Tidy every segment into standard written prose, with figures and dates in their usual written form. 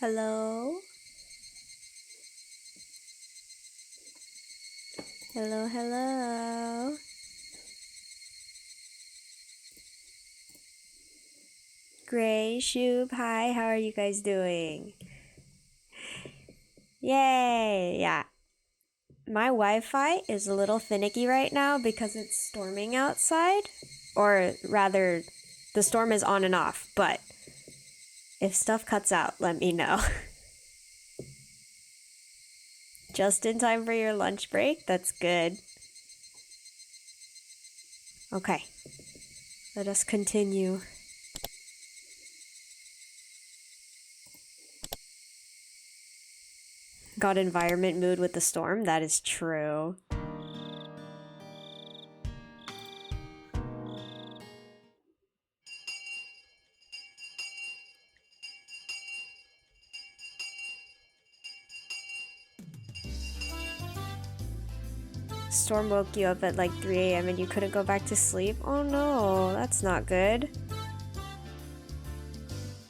Hello? Hello, hello. Gray, Shoop, hi, how are you guys doing? Yay! Yeah. My Wi-Fi is a little finicky right now because it's storming outside. Or rather, the storm is on and off, but if stuff cuts out, let me know. Just in time for your lunch break? That's good. Okay, let us continue. Got environment mood with the storm? That is true. Storm woke you up at like 3 a.m. and you couldn't go back to sleep? Oh no, that's not good.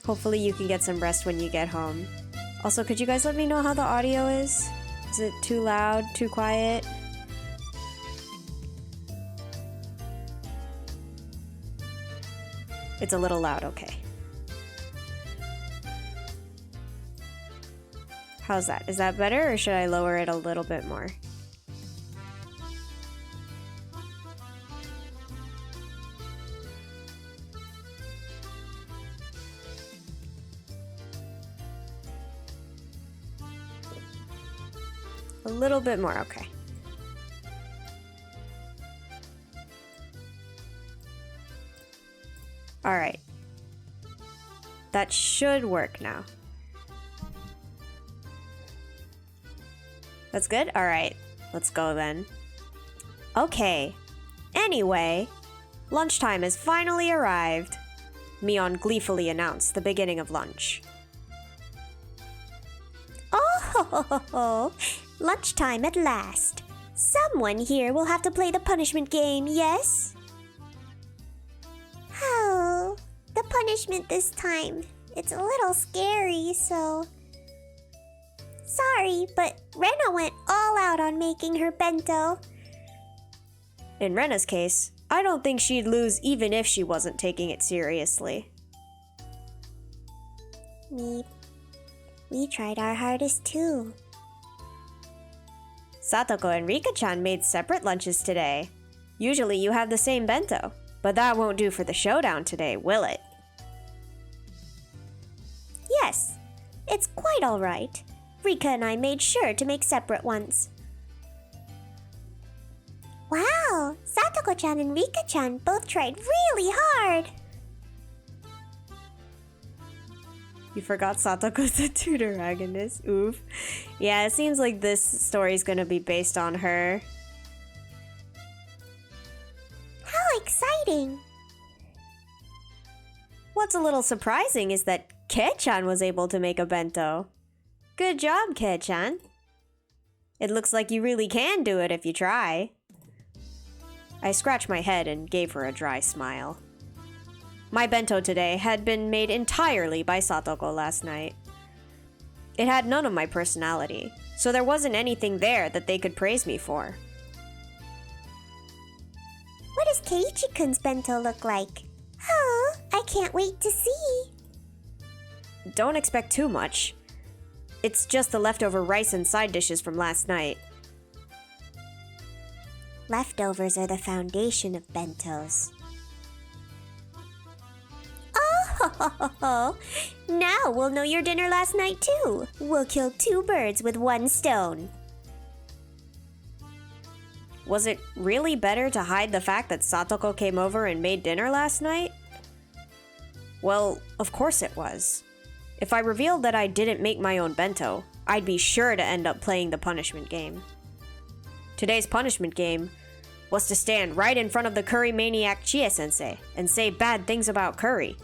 Hopefully you can get some rest when you get home. Also, could you guys let me know how the audio is? Is it too loud, too quiet? It's a little loud, okay. How's that? Is that better or should I lower it a little bit more? A little bit more, okay. Alright. That should work now. That's good? Alright, let's go then. Okay. Anyway, lunchtime has finally arrived. Mion gleefully announced the beginning of lunch. Oh, lunchtime at last. Someone here will have to play the punishment game, yes? Oh, the punishment this time. It's a little scary, so... Sorry, but Rena went all out on making her bento. In Rena's case, I don't think she'd lose even if she wasn't taking it seriously. We tried our hardest too. Satoko and Rika-chan made separate lunches today. Usually you have the same bento, but that won't do for the showdown today, will it? Yes, it's quite alright. Rika and I made sure to make separate ones. Wow, Satoko-chan and Rika-chan both tried really hard. You forgot Satoko's the Tatarigoroshi. Oof. Yeah, it seems like this story's gonna be based on her. How exciting! What's a little surprising is that Kei-chan was able to make a bento. Good job, Kei-chan. It looks like you really can do it if you try. I scratched my head and gave her a dry smile. My bento today had been made entirely by Satoko last night. It had none of my personality, so there wasn't anything there that they could praise me for. What does Keiichi-kun's bento look like? Oh, I can't wait to see. Don't expect too much. It's just the leftover rice and side dishes from last night. Leftovers are the foundation of bentos. Oh, now we'll know your dinner last night too. We'll kill two birds with one stone. Was it really better to hide the fact that Satoko came over and made dinner last night? Well, of course it was. If I revealed that I didn't make my own bento, I'd be sure to end up playing the punishment game. Today's punishment game was to stand right in front of the curry maniac Chie-sensei and say bad things about curry.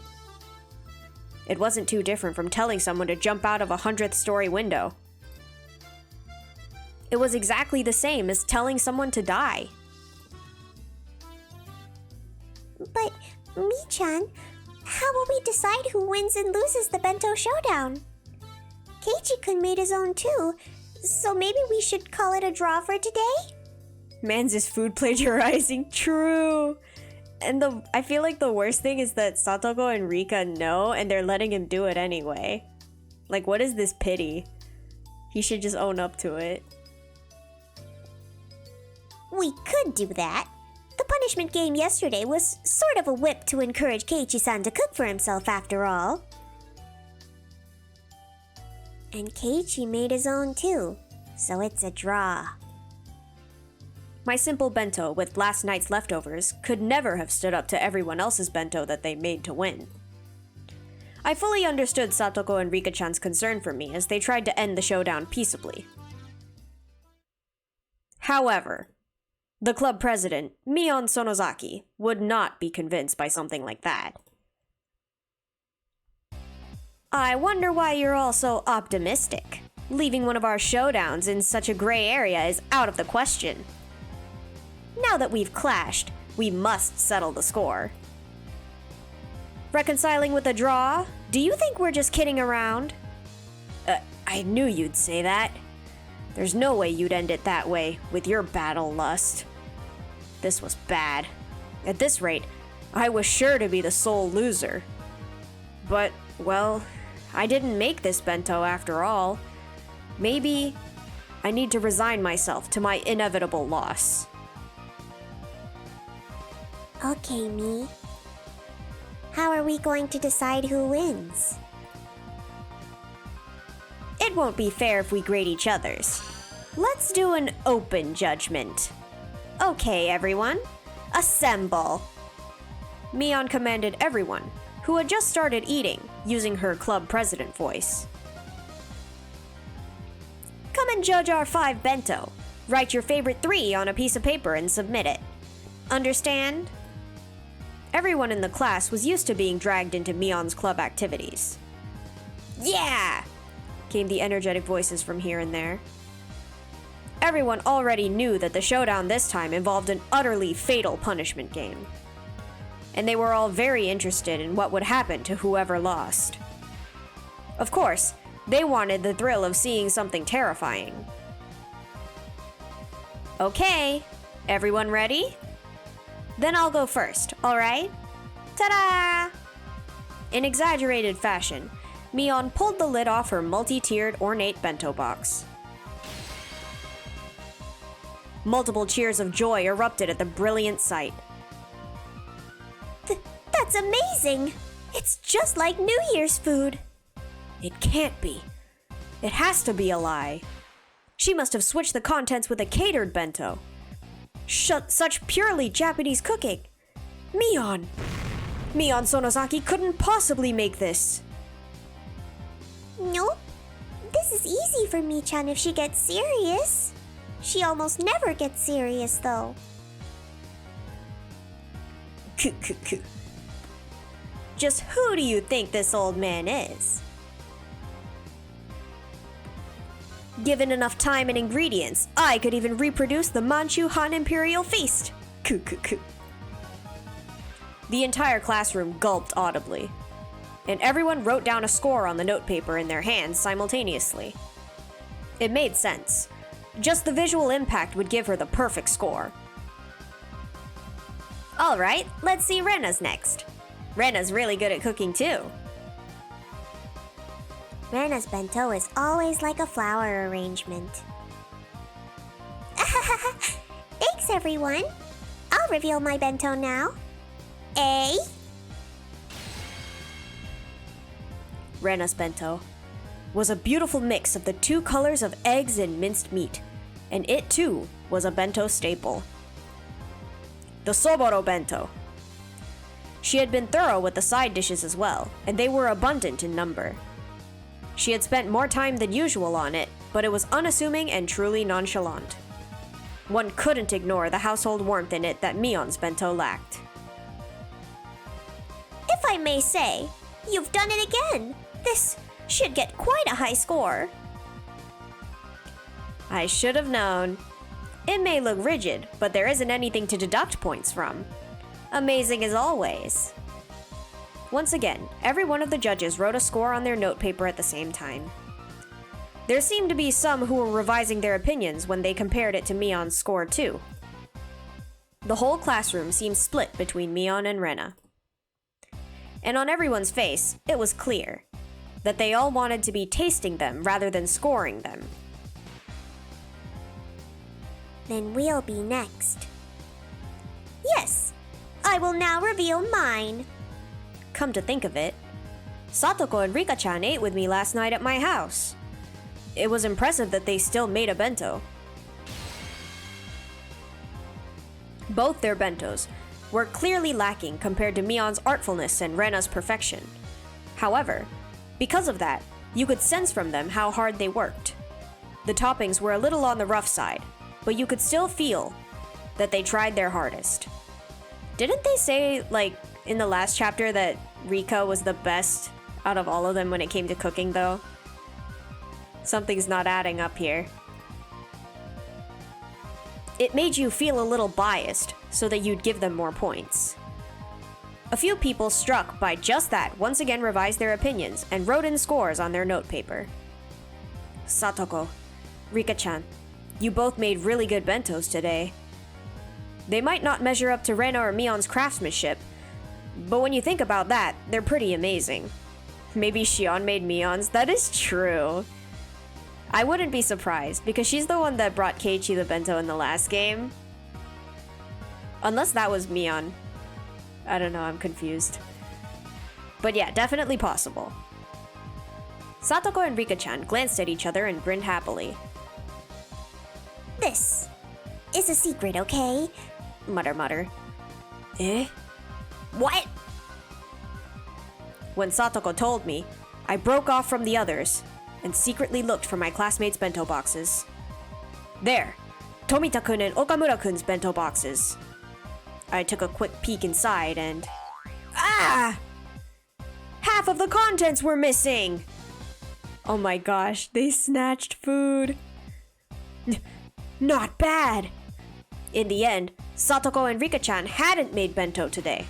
It wasn't too different from telling someone to jump out of a 100th story window. It was exactly the same as telling someone to die. But, Mi-chan, how will we decide who wins and loses the bento showdown? Keiichi-kun made his own too, so maybe we should call it a draw for today? Man's is food plagiarizing. True. And I feel like the worst thing is that Satoko and Rika know, and they're letting him do it anyway. Like, what is this pity? He should just own up to it. We could do that. The punishment game yesterday was sort of a whip to encourage Keiichi-san to cook for himself after all. And Keiichi made his own too, so it's a draw. My simple bento with last night's leftovers could never have stood up to everyone else's bento that they made to win. I fully understood Satoko and Rika-chan's concern for me as they tried to end the showdown peaceably. However, the club president, Mion Sonozaki, would not be convinced by something like that. I wonder why you're all so optimistic. Leaving one of our showdowns in such a gray area is out of the question. Now that we've clashed, we must settle the score. Reconciling with a draw? Do you think we're just kidding around? I knew you'd say that. There's no way you'd end it that way, with your battle lust. This was bad. At this rate, I was sure to be the sole loser. But, well, I didn't make this bento after all. Maybe I need to resign myself to my inevitable loss. Okay, Mii. How are we going to decide who wins? It won't be fair if we grade each other's. Let's do an open judgment. Okay, everyone, assemble. Mion commanded everyone, who had just started eating, using her club president voice. Come and judge our 5 bento. Write your favorite 3 on a piece of paper and submit it. Understand? Everyone in the class was used to being dragged into Mion's club activities. Yeah! Came the energetic voices from here and there. Everyone already knew that the showdown this time involved an utterly fatal punishment game. And they were all very interested in what would happen to whoever lost. Of course, they wanted the thrill of seeing something terrifying. Okay, everyone ready? Then I'll go first, alright? Ta-da! In exaggerated fashion, Mion pulled the lid off her multi-tiered ornate bento box. Multiple cheers of joy erupted at the brilliant sight. That's amazing! It's just like New Year's food. It can't be. It has to be a lie. She must have switched the contents with a catered bento. Such purely Japanese cooking. Mion Sonozaki couldn't possibly make this. Nope. This is easy for Mii-chan if she gets serious. She almost never gets serious, though. Just who do you think this old man is? Given enough time and ingredients, I could even reproduce the Manchu Han Imperial Feast. The entire classroom gulped audibly, and everyone wrote down a score on the notepaper in their hands simultaneously. It made sense. Just the visual impact would give her the perfect score. Alright, let's see Rena's next. Rena's really good at cooking too. Rena's bento is always like a flower arrangement. Thanks, everyone. I'll reveal my bento now. Rena's bento was a beautiful mix of the 2 colors of eggs and minced meat, and it too was a bento staple. The Soboro bento. She had been thorough with the side dishes as well, and they were abundant in number. She had spent more time than usual on it, but it was unassuming and truly nonchalant. One couldn't ignore the household warmth in it that Mion's bento lacked. If I may say, you've done it again. This should get quite a high score. I should have known. It may look rigid, but there isn't anything to deduct points from. Amazing as always. Once again, every one of the judges wrote a score on their notepaper at the same time. There seemed to be some who were revising their opinions when they compared it to Mion's score too. The whole classroom seemed split between Mion and Rena. And on everyone's face, it was clear that they all wanted to be tasting them rather than scoring them. Then we'll be next. Yes, I will now reveal mine. Come to think of it, Satoko and Rika-chan ate with me last night at my house. It was impressive that they still made a bento. Both their bentos were clearly lacking compared to Mion's artfulness and Rena's perfection. However, because of that, you could sense from them how hard they worked. The toppings were a little on the rough side, but you could still feel that they tried their hardest. Didn't they say, like, in the last chapter that Rika was the best out of all of them when it came to cooking, though? Something's not adding up here. It made you feel a little biased, so that you'd give them more points. A few people struck by just that once again revised their opinions and wrote in scores on their notepaper. Satoko, Rika-chan, you both made really good bentos today. They might not measure up to Rena or Mion's craftsmanship, but when you think about that, they're pretty amazing. Maybe Shion made Mion's? That is true. I wouldn't be surprised, because she's the one that brought Keiichi the bento in the last game. Unless that was Mion. I don't know, I'm confused. But yeah, definitely possible. Satoko and Rika-chan glanced at each other and grinned happily. This is a secret, okay? Mutter mutter. Eh? What? When Satoko told me, I broke off from the others and secretly looked for my classmates' bento boxes. There! Tomita-kun and Okamura-kun's bento boxes. I took a quick peek inside and... Ah! Half of the contents were missing! Oh my gosh, they snatched food. Not bad! In the end, Satoko and Rika-chan hadn't made bento today.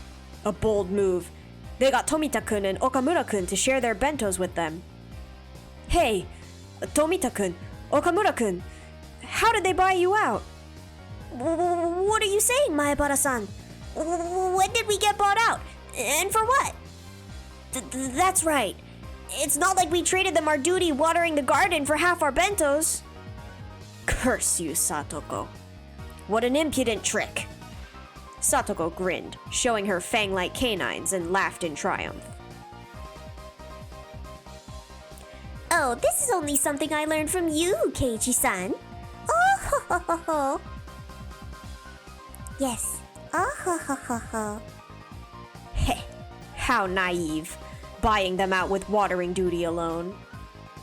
A bold move. They got Tomita-kun and Okamura-kun to share their bentos with them. Hey, Tomita-kun, Okamura-kun, how did they buy you out? What are you saying, Maebara-san? When did we get bought out? And for what? That's right. It's not like we traded them our duty watering the garden for half our bentos. Curse you, Satoko. What an impudent trick. Satoko grinned, showing her fang-like canines, and laughed in triumph. Oh, this is only something I learned from you, Keiichi-san. Oh, ho, ho, ho, ho. Yes. Oh, ho, ho, ho, ho. Heh, how naive, buying them out with watering duty alone.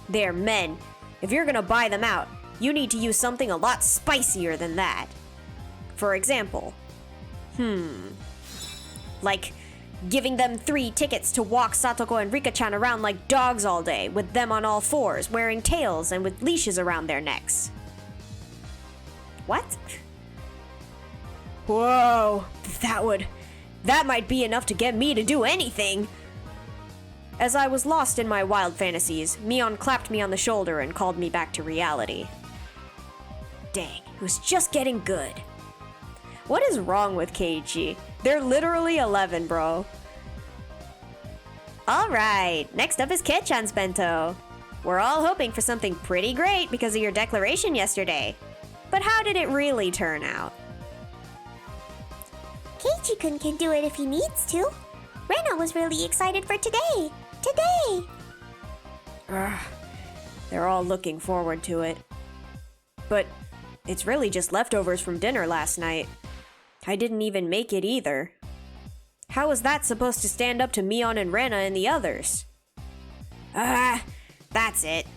They're men. If you're gonna buy them out, you need to use something a lot spicier than that. For example, like giving them 3 tickets to walk Satoko and Rika-chan around like dogs all day, with them on all fours, wearing tails and with leashes around their necks. What? Whoa, that might be enough to get me to do anything. As I was lost in my wild fantasies, Mion clapped me on the shoulder and called me back to reality. Dang, it was just getting good. What is wrong with Keiichi? They're literally 11, bro. Alright, next up is Kei-chan's bento. We're all hoping for something pretty great because of your declaration yesterday. But how did it really turn out? Keiichi-kun can do it if he needs to. Rena was really excited for today. Today! Ugh, they're all looking forward to it. But it's really just leftovers from dinner last night. I didn't even make it either. How is that supposed to stand up to Mion and Rena and the others? That's it.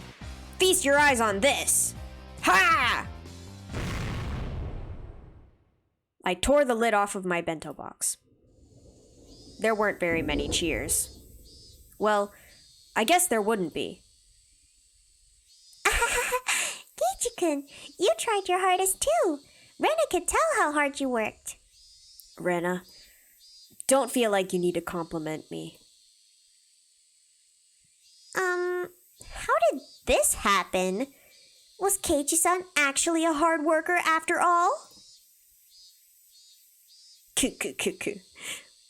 Feast your eyes on this! Ha! I tore the lid off of my bento box. There weren't very many cheers. Well, I guess there wouldn't be. Keiichi-kun, you tried your hardest too. Rena could tell how hard you worked. Rena, don't feel like you need to compliment me. How did this happen? Was Keiichi-san actually a hard worker after all?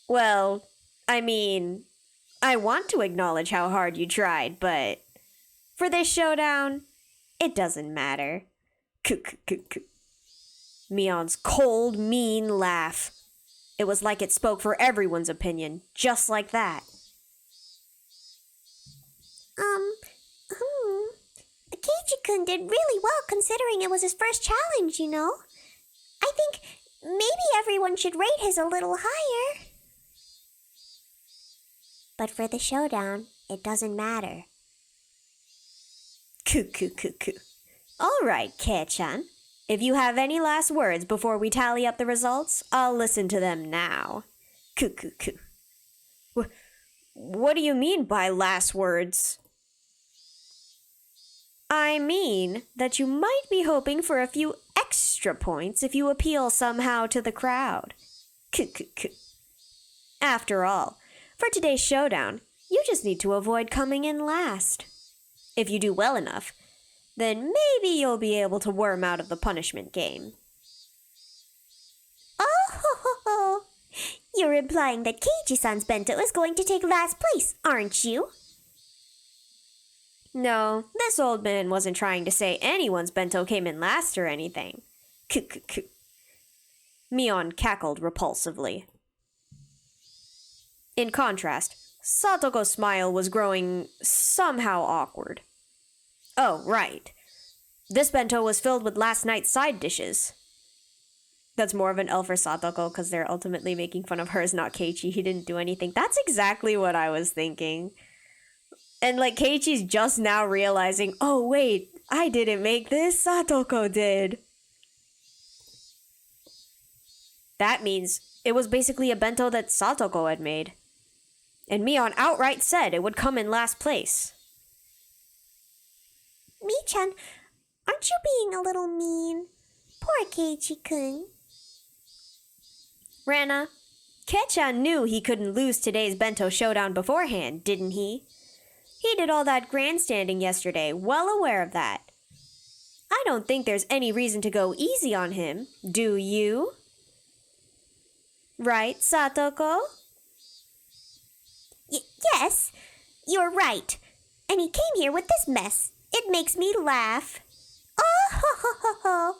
Well, I mean, I want to acknowledge how hard you tried, but for this showdown, it doesn't matter. Mion's cold, mean laugh. It was like it spoke for everyone's opinion, just like that. Keiichi-kun did really well considering it was his first challenge, you know? I think maybe everyone should rate his a little higher. But for the showdown, it doesn't matter. All right, Kei-chan. If you have any last words before we tally up the results, I'll listen to them now. What do you mean by last words? I mean that you might be hoping for a few extra points if you appeal somehow to the crowd. After all, for today's showdown, you just need to avoid coming in last. If you do well enough, then maybe you'll be able to worm out of the punishment game. Oh, you're implying that Keiichi-san's bento is going to take last place, aren't you? No, this old man wasn't trying to say anyone's bento came in last or anything. Mion cackled repulsively. In contrast, Satoko's smile was growing somehow awkward. Oh, right. This bento was filled with last night's side dishes. That's more of an L for Satoko because they're ultimately making fun of hers, not Keiichi. He didn't do anything. That's exactly what I was thinking. And like Keiichi's just now realizing, oh wait, I didn't make this, Satoko did. That means it was basically a bento that Satoko had made. And Mion outright said it would come in last place. Mi-chan, aren't you being a little mean? Poor Keiichi-kun. Rana, Kei-chan knew he couldn't lose today's bento showdown beforehand, didn't he? He did all that grandstanding yesterday, well aware of that. I don't think there's any reason to go easy on him, do you? Right, Satoko? Yes, you're right. And he came here with this mess. It makes me laugh. Oh, ho, ho, ho, ho.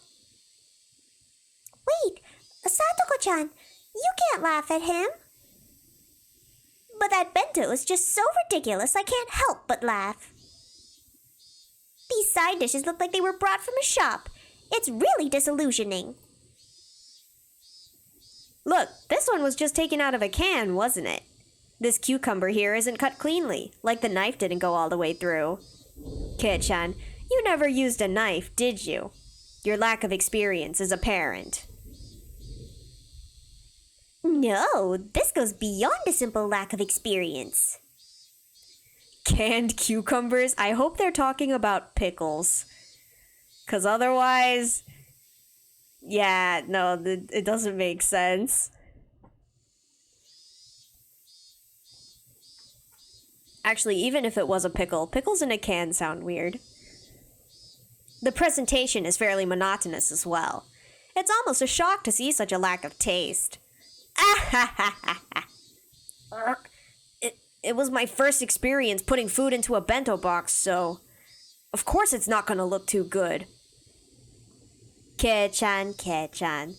Wait, Satoko-chan, you can't laugh at him. But that bento is just so ridiculous I can't help but laugh. These side dishes look like they were brought from a shop. It's really disillusioning. Look, this one was just taken out of a can, wasn't it? This cucumber here isn't cut cleanly, like the knife didn't go all the way through. Kei-chan, you never used a knife, did you? Your lack of experience is apparent. No, this goes beyond a simple lack of experience. Canned cucumbers? I hope they're talking about pickles. 'Cause otherwise... Yeah, no, it doesn't make sense. Actually, even if it was a pickle, pickles in a can sound weird. The presentation is fairly monotonous as well. It's almost a shock to see such a lack of taste. It was my first experience putting food into a bento box, so of course it's not gonna look too good. Kei-chan,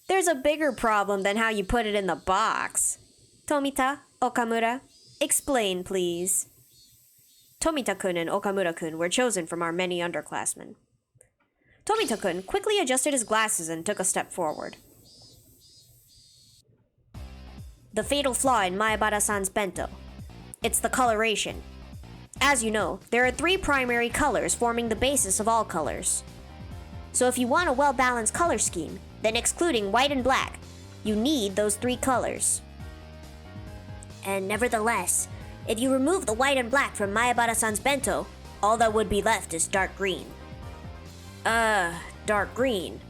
there's a bigger problem than how you put it in the box. Tomita, Okamura, explain please. Tomita-kun and Okamura-kun were chosen from our many underclassmen. Tomita-kun quickly adjusted his glasses and took a step forward. The fatal flaw in Maebara-san's bento. It's the coloration. As you know, there are 3 primary colors forming the basis of all colors. So if you want a well-balanced color scheme, then excluding white and black, you need those 3 colors. And nevertheless, if you remove the white and black from Maebara-san's bento, all that would be left is dark green. Dark green.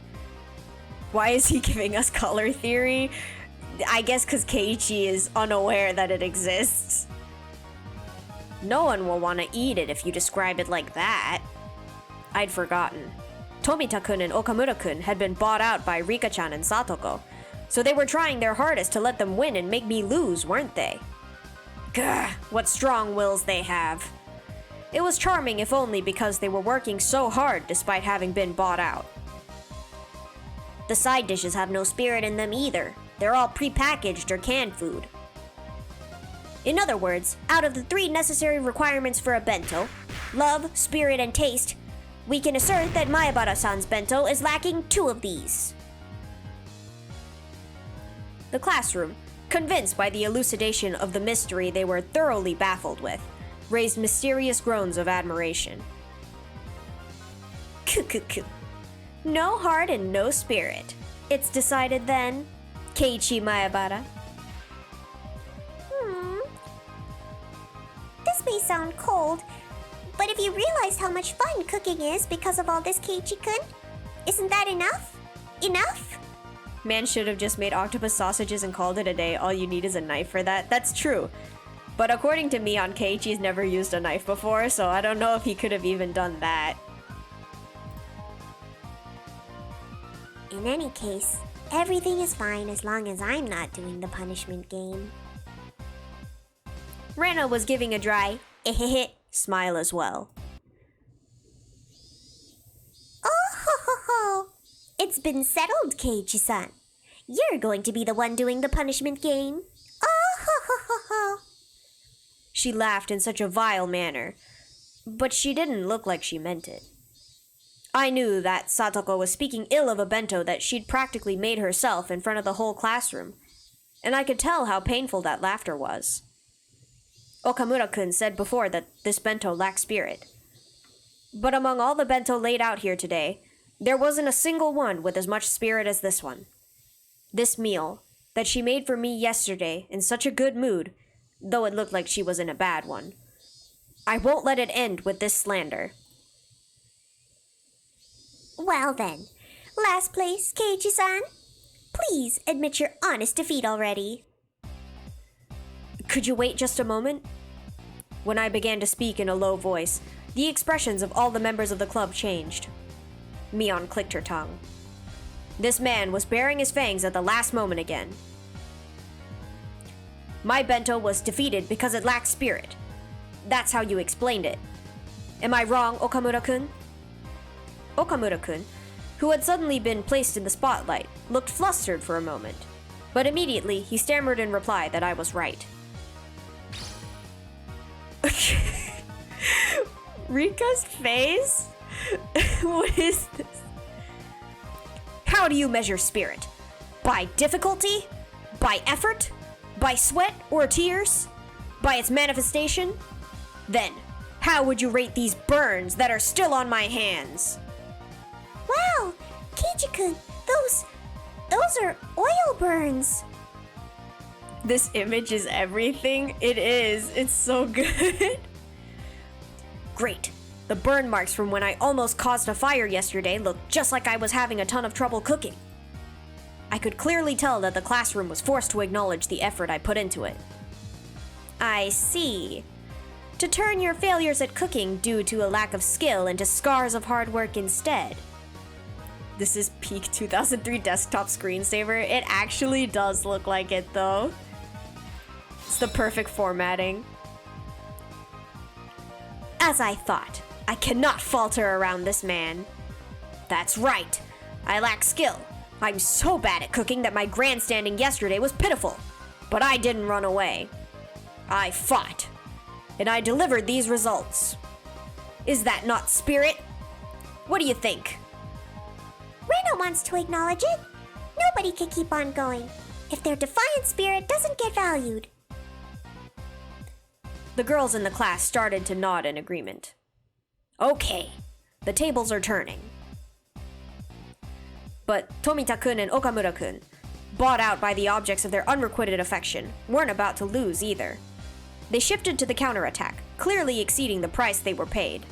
Why is he giving us color theory? I guess because Keiichi is unaware that it exists. No one will want to eat it if you describe it like that. I'd forgotten. Tomita-kun and Okamura-kun had been bought out by Rika-chan and Satoko, so they were trying their hardest to let them win and make me lose, weren't they? Gah, what strong wills they have. It was charming if only because they were working so hard despite having been bought out. The side dishes have no spirit in them either. They're all prepackaged or canned food. In other words, out of the 3 necessary requirements for a bento, love, spirit, and taste, we can assert that Maebara-san's bento is lacking 2 of these. The classroom, convinced by the elucidation of the mystery they were thoroughly baffled with, raised mysterious groans of admiration. Kukuku. No heart and no spirit. It's decided then, Keiichi Maebara. This may sound cold, but if you realized how much fun cooking is because of all this, Keiichi-kun, isn't that enough? Enough? Man should have just made octopus sausages and called it a day. All you need is a knife for that. That's true. But according to Mion, Keiichi's never used a knife before, so I don't know if he could have even done that. In any case, everything is fine as long as I'm not doing the punishment game. Rana was giving a dry smile as well. Oh ho ho ho! It's been settled, Keiichi-san. You're going to be the one doing the punishment game. Oh ho ho ho ho! She laughed in such a vile manner, but she didn't look like she meant it. I knew that Satoko was speaking ill of a bento that she'd practically made herself in front of the whole classroom, and I could tell how painful that laughter was. Okamura-kun said before that this bento lacked spirit. But among all the bento laid out here today, there wasn't a single one with as much spirit as this one. This meal, that she made for me yesterday in such a good mood, though it looked like she was in a bad one. I won't let it end with this slander. Well then, last place, Keiichi-san. Please admit your honest defeat already. Could you wait just a moment? When I began to speak in a low voice, the expressions of all the members of the club changed. Mion clicked her tongue. This man was baring his fangs at the last moment again. My bento was defeated because it lacked spirit. That's how you explained it. Am I wrong, Okamura-kun? Okamura-kun, who had suddenly been placed in the spotlight, looked flustered for a moment, but immediately he stammered in reply that I was right. Rika's face? What is this? How do you measure spirit? By difficulty? By effort? By sweat or tears? By its manifestation? Then, how would you rate these burns that are still on my hands? Wow, Keiichi-kun, those are oil burns. This image is everything. It is. It's so good. Great. The burn marks from when I almost caused a fire yesterday look just like I was having a ton of trouble cooking. I could clearly tell that the classroom was forced to acknowledge the effort I put into it. I see. To turn your failures at cooking due to a lack of skill into scars of hard work instead. This is peak 2003 desktop screensaver. It actually does look like it though. It's the perfect formatting. As I thought, I cannot falter around this man. That's right. I lack skill. I'm so bad at cooking that my grandstanding yesterday was pitiful. But I didn't run away. I fought. And I delivered these results. Is that not spirit? What do you think? Rena wants to acknowledge it. Nobody can keep on going if their defiant spirit doesn't get valued. The girls in the class started to nod in agreement. Okay, the tables are turning. But Tomita-kun and Okamura-kun, bought out by the objects of their unrequited affection, weren't about to lose either. They shifted to the counterattack, clearly exceeding the price they were paid.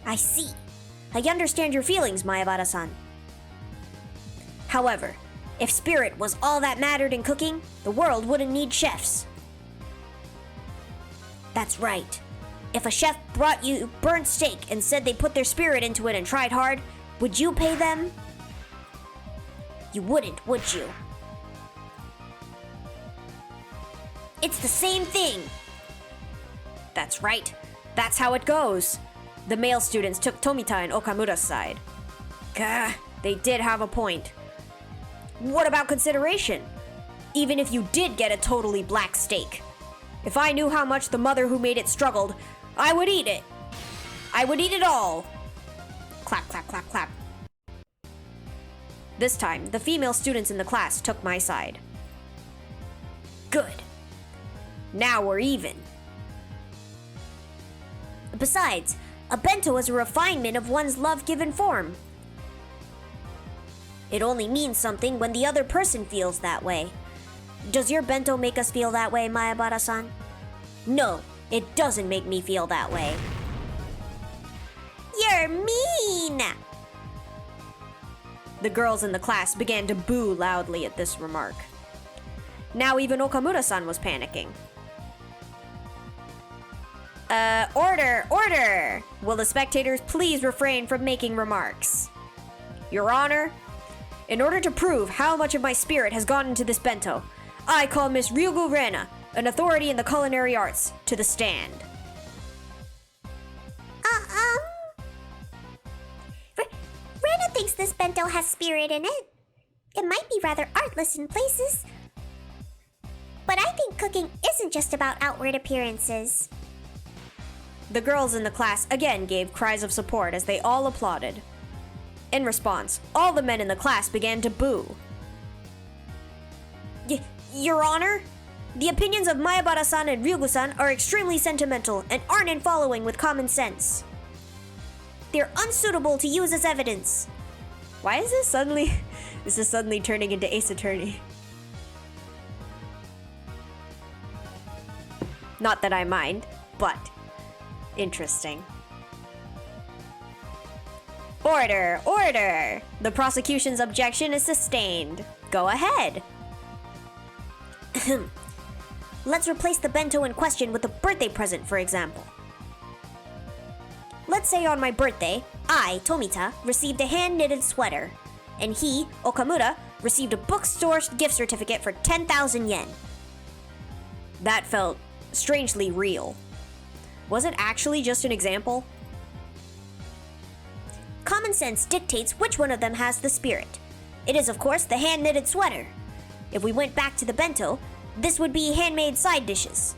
I see. I understand your feelings, Maebara-san. However, if spirit was all that mattered in cooking, the world wouldn't need chefs. That's right. If a chef brought you burnt steak and said they put their spirit into it and tried hard, would you pay them? You wouldn't, would you? It's the same thing. That's right. That's how it goes. The male students took Tomita and Okamura's side. Gah, they did have a point. What about consideration? Even if you did get a totally black steak. If I knew how much the mother who made it struggled, I would eat it. I would eat it all. Clap, clap, clap, clap. This time, the female students in the class took my side. Good. Now we're even. Besides, a bento is a refinement of one's love-given form. It only means something when the other person feels that way. Does your bento make us feel that way, Mayabara-san? No, it doesn't make me feel that way. You're mean! The girls in the class began to boo loudly at this remark. Now even Okamura-san was panicking. Order, order! Will the spectators please refrain from making remarks? Your Honor, in order to prove how much of my spirit has gone into this bento, I call Miss Ryugu Rena, an authority in the culinary arts, to the stand. Rena thinks this bento has spirit in it. It might be rather artless in places. But I think cooking isn't just about outward appearances. The girls in the class again gave cries of support as they all applauded. In response, all the men in the class began to boo. Your Honor, the opinions of Mayabara-san and Ryugu-san are extremely sentimental and aren't in following with common sense. They're unsuitable to use as evidence. Why is this suddenly... This is suddenly turning into Ace Attorney. Not that I mind, but... interesting. Order! Order! The prosecution's objection is sustained. Go ahead. Let's replace the bento in question with a birthday present, for example. Let's say on my birthday, I, Tomita, received a hand-knitted sweater, and he, Okamura, received a bookstore gift certificate for 10,000 yen. That felt strangely real. Was it actually just an example? Common sense dictates which one of them has the spirit. It is, of course, the hand-knitted sweater. If we went back to the bento, this would be handmade side dishes.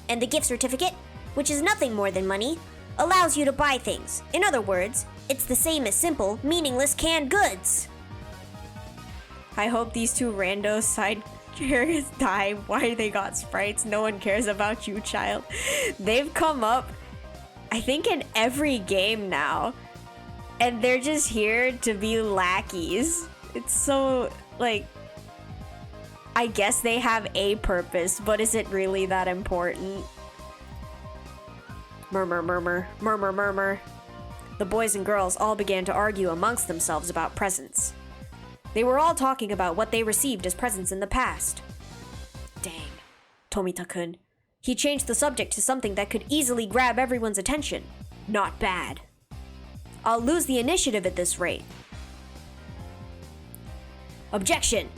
And the gift certificate, which is nothing more than money, allows you to buy things. In other words, it's the same as simple, meaningless canned goods. I hope these two rando side characters die. Why they got sprites? No one cares about you, child. They've come up, I think, in every game now. And they're just here to be lackeys. It's so, like... I guess they have a purpose, but is it really that important? Murmur, murmur, murmur, murmur. The boys and girls all began to argue amongst themselves about presents. They were all talking about what they received as presents in the past. Dang, Tomita-kun. He changed the subject to something that could easily grab everyone's attention. Not bad. I'll lose the initiative at this rate. Objection!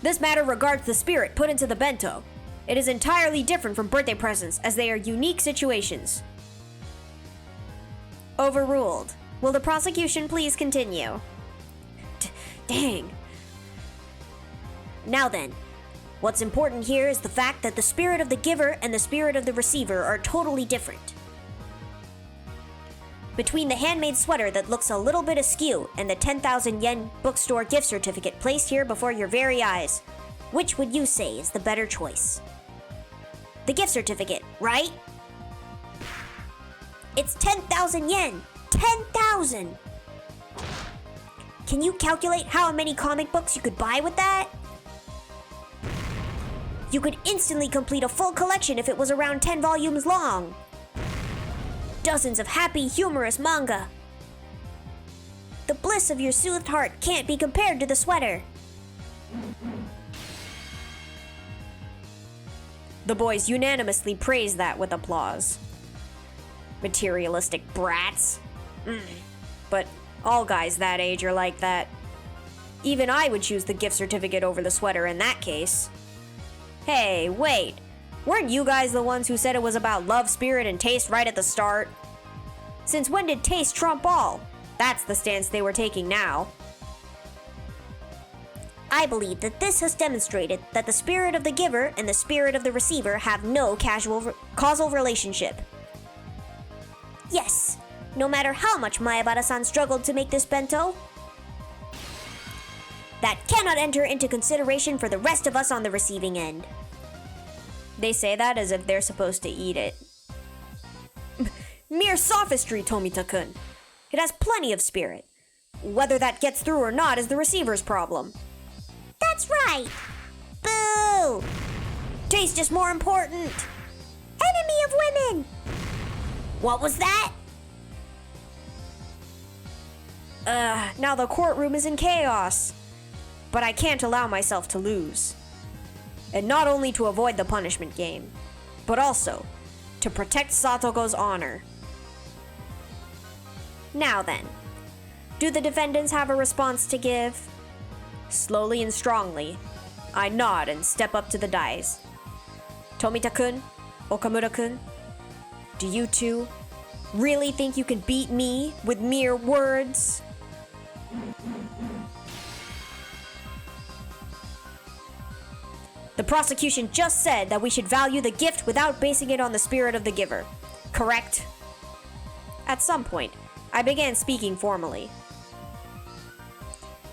This matter regards the spirit put into the bento. It is entirely different from birthday presents, as they are unique situations. Overruled. Will the prosecution please continue? Dang. Now then, what's important here is the fact that the spirit of the giver and the spirit of the receiver are totally different. Between the handmade sweater that looks a little bit askew and the 10,000 yen bookstore gift certificate placed here before your very eyes, which would you say is the better choice? The gift certificate, right? It's 10,000 yen! 10,000! Can you calculate how many comic books you could buy with that? You could instantly complete a full collection if it was around 10 volumes long. Dozens of happy, humorous manga. The bliss of your soothed heart can't be compared to the sweater. The boys unanimously praised that with applause. Materialistic brats. But all guys that age are like that. Even I would choose the gift certificate over the sweater in that case. Hey, wait. Weren't you guys the ones who said it was about love, spirit, and taste right at the start? Since when did taste trump all? That's the stance they were taking now. I believe that this has demonstrated that the spirit of the giver and the spirit of the receiver have no causal relationship. Yes, no matter how much Maebara-san struggled to make this bento, that cannot enter into consideration for the rest of us on the receiving end. They say that as if they're supposed to eat it. Mere sophistry, Tomita-kun. It has plenty of spirit. Whether that gets through or not is the receiver's problem. That's right! Boo! Taste is more important! Enemy of women! What was that? Now the courtroom is in chaos. But I can't allow myself to lose. And not only to avoid the punishment game, but also to protect Satoko's honor. Now then, do the defendants have a response to give? Slowly and strongly, I nod and step up to the dais. Tomita-kun, Okamura-kun, do you two really think you can beat me with mere words? The prosecution just said that we should value the gift without basing it on the spirit of the giver, correct? At some point, I began speaking formally.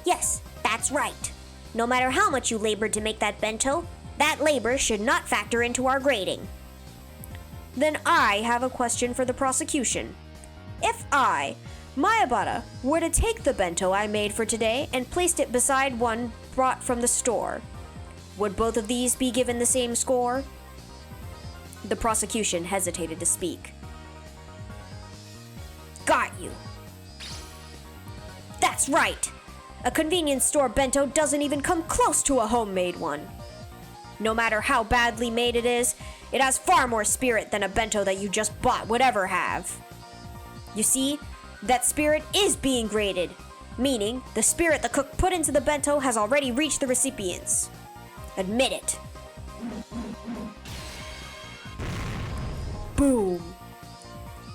Yes, that's right. No matter how much you labored to make that bento, that labor should not factor into our grading. Then I have a question for the prosecution. If I, Maebara, were to take the bento I made for today and placed it beside one brought from the store, would both of these be given the same score? The prosecution hesitated to speak. Got you. That's right. A convenience store bento doesn't even come close to a homemade one. No matter how badly made it is, it has far more spirit than a bento that you just bought would ever have. You see, that spirit is being graded, meaning the spirit the cook put into the bento has already reached the recipients. Admit it. Boom.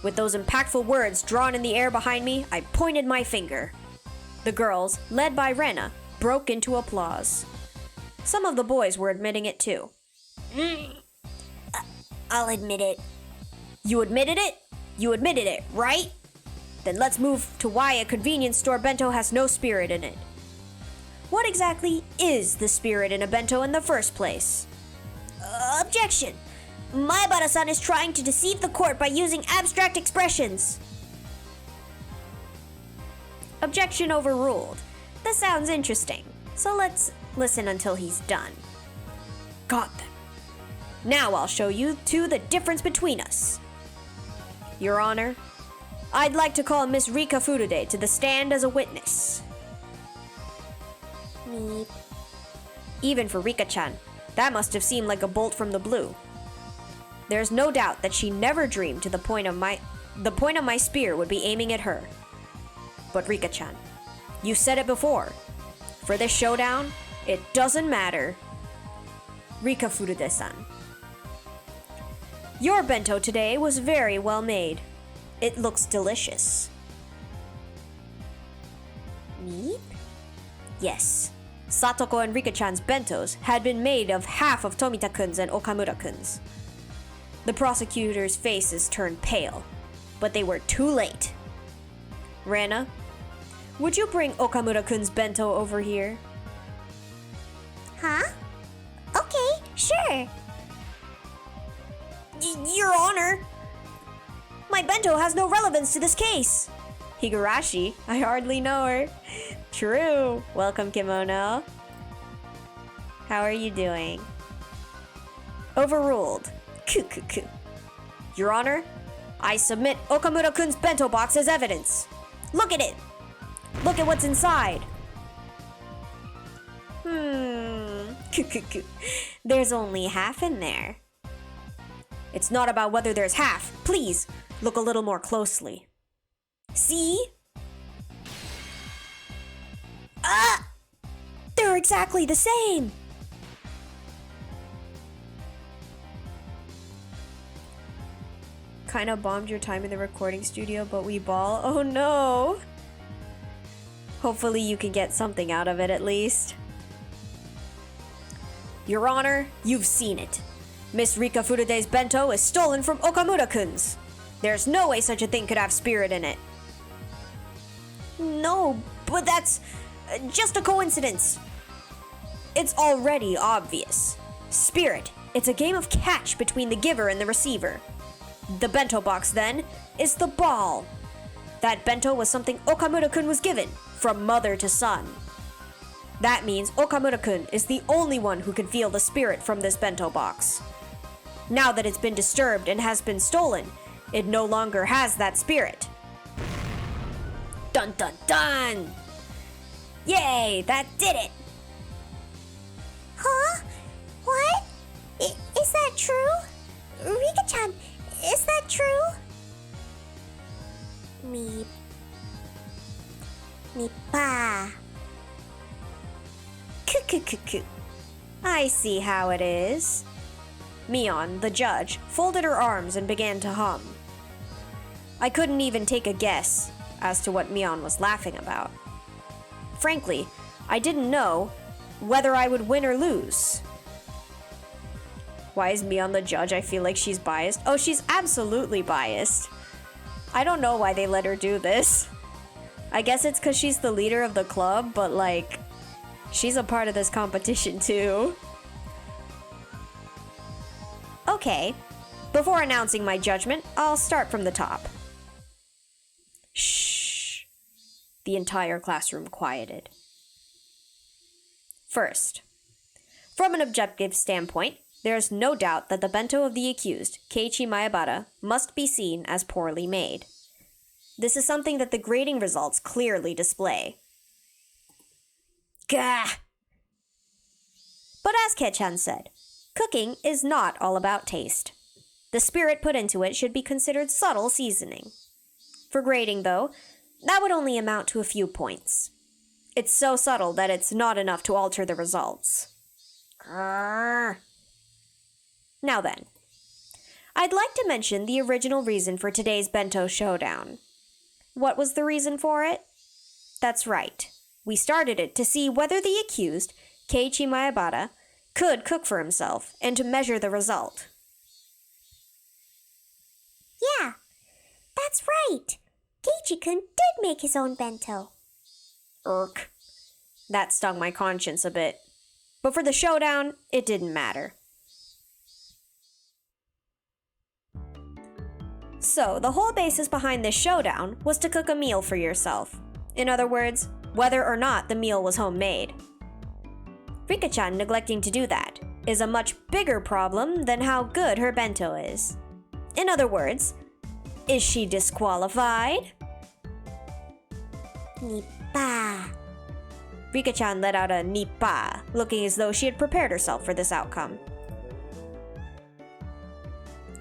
With those impactful words drawn in the air behind me, I pointed my finger. The girls, led by Rena, broke into applause. Some of the boys were admitting it too. I'll admit it. You admitted it? You admitted it, right? Then let's move to why a convenience store bento has no spirit in it. What exactly is the spirit in a bento in the first place? Objection! Maebara-san is trying to deceive the court by using abstract expressions. Objection overruled. That sounds interesting, so let's listen until he's done. Got them. Now I'll show you two the difference between us. Your Honor, I'd like to call Miss Rika Furude to the stand as a witness. Me. Even for Rika-chan, that must have seemed like a bolt from the blue. There's no doubt that she never dreamed the point of my spear would be aiming at her. But Rika-chan, you said it before. For this showdown, it doesn't matter. Rika Furude-san. Your bento today was very well made. It looks delicious. Me? Yes. Satoko and Rika-chan's bentos had been made of half of Tomita-kun's and Okamura-kun's. The prosecutors' faces turned pale, but they were too late. Rena, would you bring Okamura-kun's bento over here? Huh? Okay, sure. Your Honor! My bento has no relevance to this case. Higurashi, I hardly know her. True. Welcome, Kimono. How are you doing? Overruled. Kukuku. Your Honor, I submit Okamura-kun's bento box as evidence. Look at it. Look at what's inside. Kukuku. There's only half in there. It's not about whether there's half. Please, look a little more closely. See? They're exactly the same. Kinda bombed your time in the recording studio, but we ball. Oh no! Hopefully you can get something out of it at least. Your Honor, you've seen it. Miss Rika Furude's bento is stolen from Okamura-kun's. There's no way such a thing could have spirit in it. No, but that's just a coincidence. It's already obvious. Spirit, it's a game of catch between the giver and the receiver. The bento box, then, is the ball. That bento was something Okamura-kun was given, from mother to son. That means Okamura-kun is the only one who can feel the spirit from this bento box. Now that it's been disturbed and has been stolen, it no longer has that spirit. Dun dun dun! Yay, that did it! Huh? What? Is that true? Rika-chan, is that true? Pa. Kukukuku. I see how it is. Mion, the judge, folded her arms and began to hum. I couldn't even take a guess as to what Mion was laughing about. Frankly, I didn't know whether I would win or lose. Why is Mion the judge? I feel like she's biased. Oh, she's absolutely biased. I don't know why they let her do this. I guess it's because she's the leader of the club, but like, she's a part of this competition too. Okay, before announcing my judgment, I'll start from the top. Shh. The entire classroom quieted. First, from an objective standpoint, there is no doubt that the bento of the accused, Keiichi Maebara, must be seen as poorly made. This is something that the grading results clearly display. Gah! But as Kei-chan said, cooking is not all about taste. The spirit put into it should be considered subtle seasoning. For grading, though, that would only amount to a few points. It's so subtle that it's not enough to alter the results. Grrr. Now then, I'd like to mention the original reason for today's bento showdown. What was the reason for it? That's right. We started it to see whether the accused, Keiichi Maebara, could cook for himself and to measure the result. Yeah, that's right. Keiichi-kun did make his own bento. Irk. That stung my conscience a bit. But for the showdown, it didn't matter. So, the whole basis behind this showdown was to cook a meal for yourself. In other words, whether or not the meal was homemade. Rika-chan neglecting to do that is a much bigger problem than how good her bento is. In other words, is she disqualified? Nippa. Rika-chan let out a nippa, looking as though she had prepared herself for this outcome.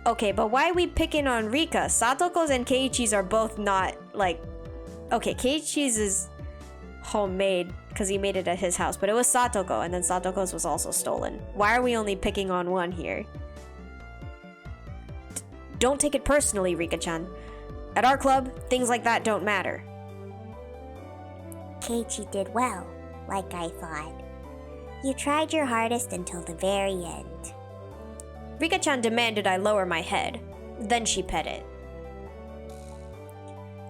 Okay, but why are we picking on Rika? Satoko's and Keiichi's are both not, like... Okay, Keiichi's is homemade because he made it at his house, but it was Satoko, and then Satoko's was also stolen. Why are we only picking on one here? Don't take it personally, Rika-chan. At our club, things like that don't matter. Keiichi did well, like I thought. You tried your hardest until the very end. Rika-chan demanded I lower my head. Then she pet it.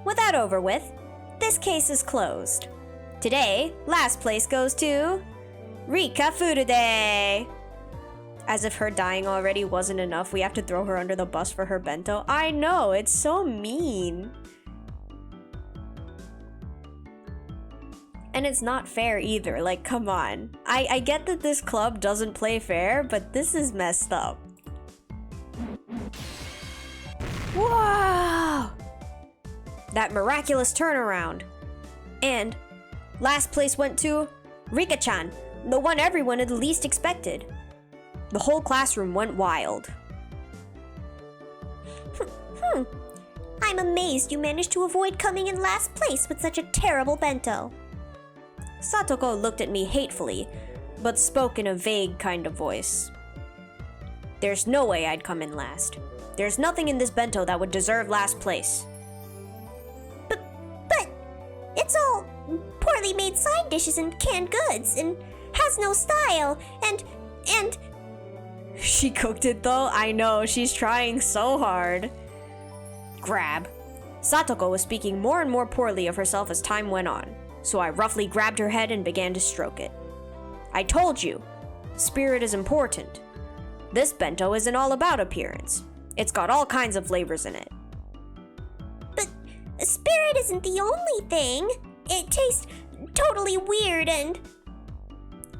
With that over with, this case is closed. Today, last place goes to Rika Furude. As if her dying already wasn't enough, we have to throw her under the bus for her bento. I know, it's so mean. And it's not fair either, like, come on. I get that this club doesn't play fair, but this is messed up. Whoa! That miraculous turnaround. And last place went to Rika-chan, the one everyone had least expected. The whole classroom went wild. I'm amazed you managed to avoid coming in last place with such a terrible bento. Satoko looked at me hatefully, but spoke in a vague kind of voice. There's no way I'd come in last. There's nothing in this bento that would deserve last place. But it's all poorly made side dishes and canned goods and has no style and... She cooked it though? I know, she's trying so hard. Grab. Satoko was speaking more and more poorly of herself as time went on, so I roughly grabbed her head and began to stroke it. I told you, spirit is important. This bento isn't all about appearance. It's got all kinds of flavors in it. But spirit isn't the only thing. It tastes totally weird and...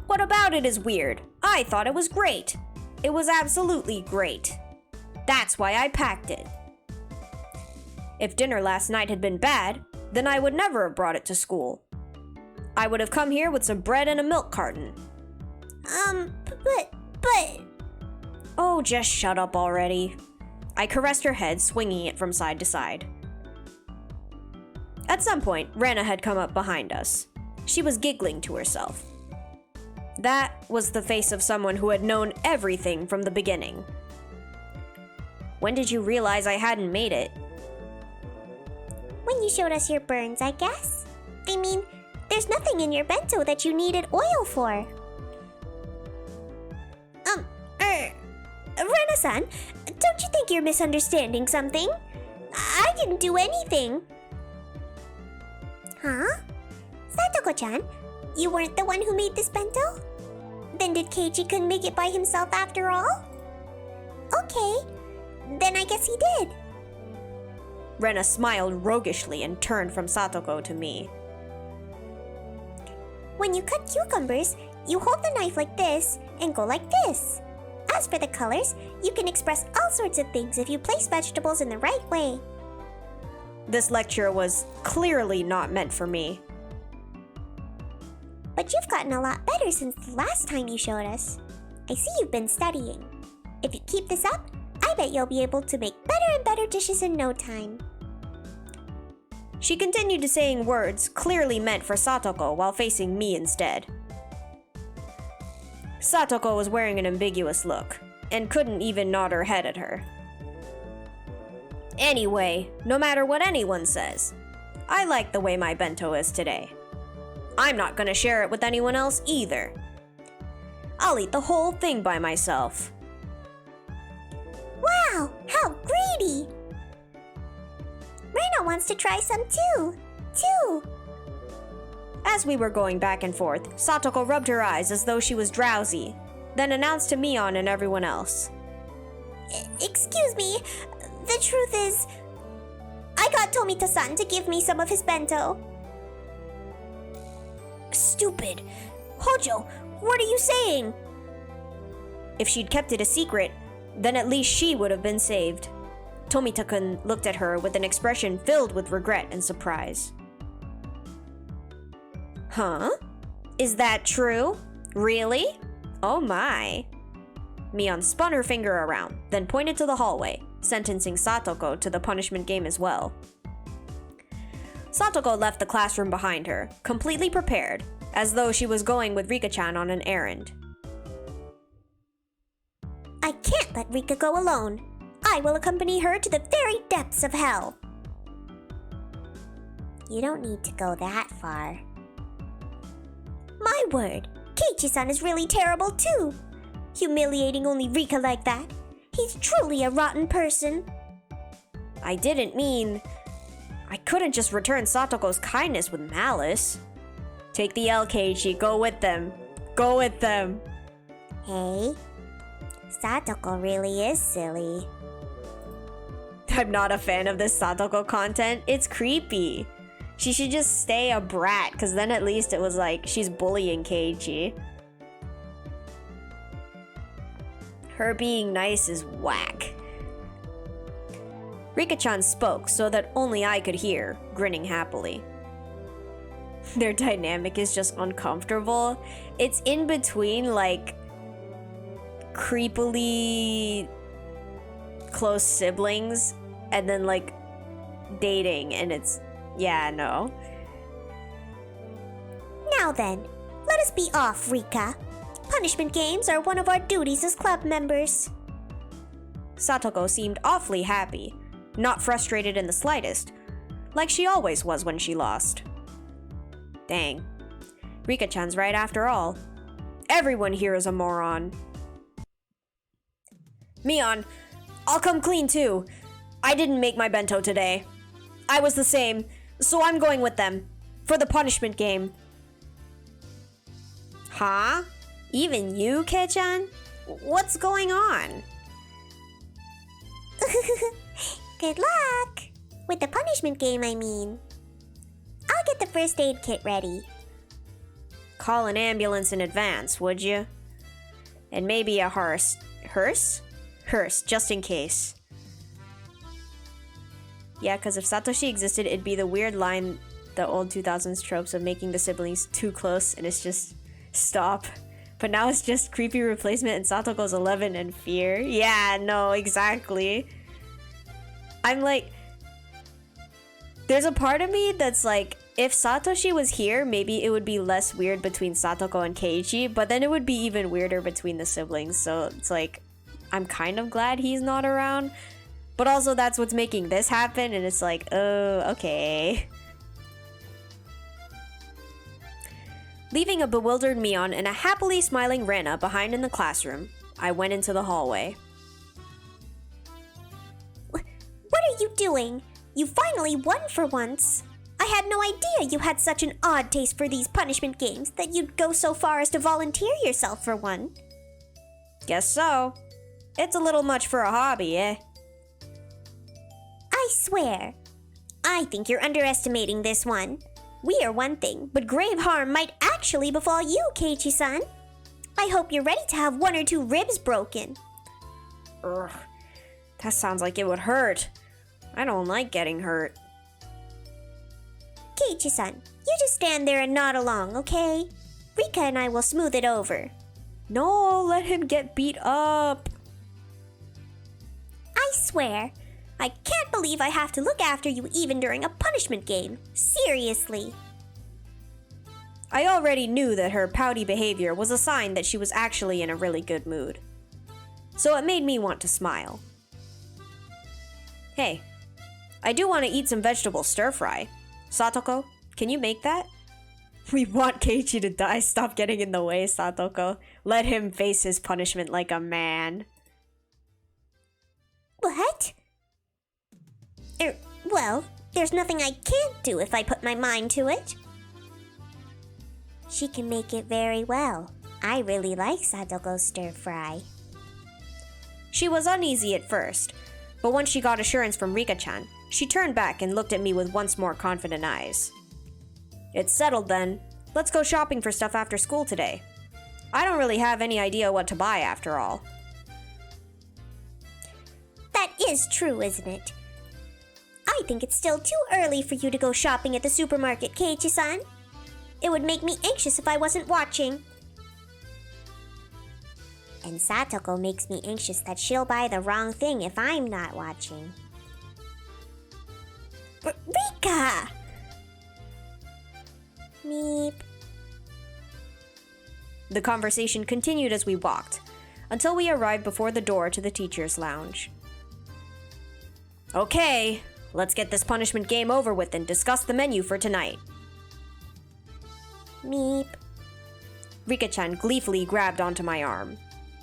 What about it is weird? I thought it was great. It was absolutely great. That's why I packed it. If dinner last night had been bad, then I would never have brought it to school. I would have come here with some bread and a milk carton. But... Oh, just shut up already. I caressed her head, swinging it from side to side. At some point, Rena had come up behind us. She was giggling to herself. That was the face of someone who had known everything from the beginning. When did you realize I hadn't made it? When you showed us your burns, I guess. I mean, there's nothing in your bento that you needed oil for. Rena-san, don't you think you're misunderstanding something? I didn't do anything. Huh? Satoko-chan, you weren't the one who made this bento? Then did Keiichi-kun make it by himself after all? Okay, then I guess he did. Rena smiled roguishly and turned from Satoko to me. When you cut cucumbers, you hold the knife like this and go like this. As for the colors, you can express all sorts of things if you place vegetables in the right way. This lecture was clearly not meant for me. But you've gotten a lot better since the last time you showed us. I see you've been studying. If you keep this up, I bet you'll be able to make better and better dishes in no time. She continued to saying words clearly meant for Satoko while facing me instead. Satoko was wearing an ambiguous look, and couldn't even nod her head at her. Anyway, no matter what anyone says, I like the way my bento is today. I'm not gonna share it with anyone else either. I'll eat the whole thing by myself. Wow, how greedy! Rena wants to try some too. As we were going back and forth, Satoko rubbed her eyes as though she was drowsy, then announced to Mion and everyone else. Excuse me, the truth is, I got Tomita-san to give me some of his bento. Stupid! Hojo, what are you saying? If she'd kept it a secret, then at least she would have been saved. Tomita-kun looked at her with an expression filled with regret and surprise. Huh? Is that true? Really? Oh my. Mion spun her finger around, then pointed to the hallway, sentencing Satoko to the punishment game as well. Satoko left the classroom behind her, completely prepared, as though she was going with Rika-chan on an errand. I can't let Rika go alone. I will accompany her to the very depths of hell. You don't need to go that far. My word, Keiichi-san is really terrible too. Humiliating only Rika like that. He's truly a rotten person. I didn't mean... I couldn't just return Satoko's kindness with malice. Take the L, Keiichi, go with them. Go with them. Hey, Satoko really is silly. I'm not a fan of this Satoko content. It's creepy. She should just stay a brat, because then at least it was like she's bullying Keiichi. Her being nice is whack. Rika-chan spoke so that only I could hear, grinning happily. Their dynamic is just uncomfortable. It's in between, like, creepily close siblings and then like dating, and it's, yeah, no. Now then, let us be off, Rika. Punishment games are one of our duties as club members. Satoko seemed awfully happy, not frustrated in the slightest, like she always was when she lost. Dang. Rika-chan's right after all. Everyone here is a moron. Mion, I'll come clean too. I didn't make my bento today. I was the same, so I'm going with them. For the punishment game. Huh? Even you, Keiichi? What's going on? Good luck! With the punishment game, I mean. I'll get the first aid kit ready. Call an ambulance in advance, would you? And maybe a hearse. Hearse? Hearse, just in case. Yeah, because if Satoshi existed, it'd be the weird line, the old 2000s tropes of making the siblings too close and it's just stop. But now it's just creepy replacement and Satoko's 11 and fear. Yeah, no, exactly. I'm like, there's a part of me that's like, if Satoshi was here, maybe it would be less weird between Satoko and Keiichi, but then it would be even weirder between the siblings. So it's like, I'm kind of glad he's not around, but also that's what's making this happen, and it's like, oh, okay. Leaving a bewildered Mion and a happily smiling Rena behind in the classroom, I went into the hallway. What are you doing? You finally won for once. I had no idea you had such an odd taste for these punishment games that you'd go so far as to volunteer yourself for one. Guess so. It's a little much for a hobby, eh? I swear. I think you're underestimating this one. We are one thing, but grave harm might actually befall you, Keiichi-san. I hope you're ready to have 1 or 2 ribs broken. Ugh, that sounds like it would hurt. I don't like getting hurt. Keiichi-san, you just stand there and nod along, okay? Rika and I will smooth it over. No, let him get beat up. I swear, I can't believe I have to look after you even during a punishment game. Seriously. I already knew that her pouty behavior was a sign that she was actually in a really good mood. So it made me want to smile. Hey, I do want to eat some vegetable stir-fry. Satoko, can you make that? We want Keiichi to die. Stop getting in the way, Satoko. Let him face his punishment like a man. What? Well, there's nothing I can't do if I put my mind to it. She can make it very well. I really like Satoko's stir-fry. She was uneasy at first, but once she got assurance from Rika-chan, she turned back and looked at me with once more confident eyes. It's settled then. Let's go shopping for stuff after school today. I don't really have any idea what to buy after all. That is true, isn't it? I think it's still too early for you to go shopping at the supermarket, Keiichi-san. It would make me anxious if I wasn't watching. And Satoko makes me anxious that she'll buy the wrong thing if I'm not watching. Rika! Meep. The conversation continued as we walked, until we arrived before the door to the teacher's lounge. Okay, let's get this punishment game over with and discuss the menu for tonight. Meep. Rika-chan gleefully grabbed onto my arm.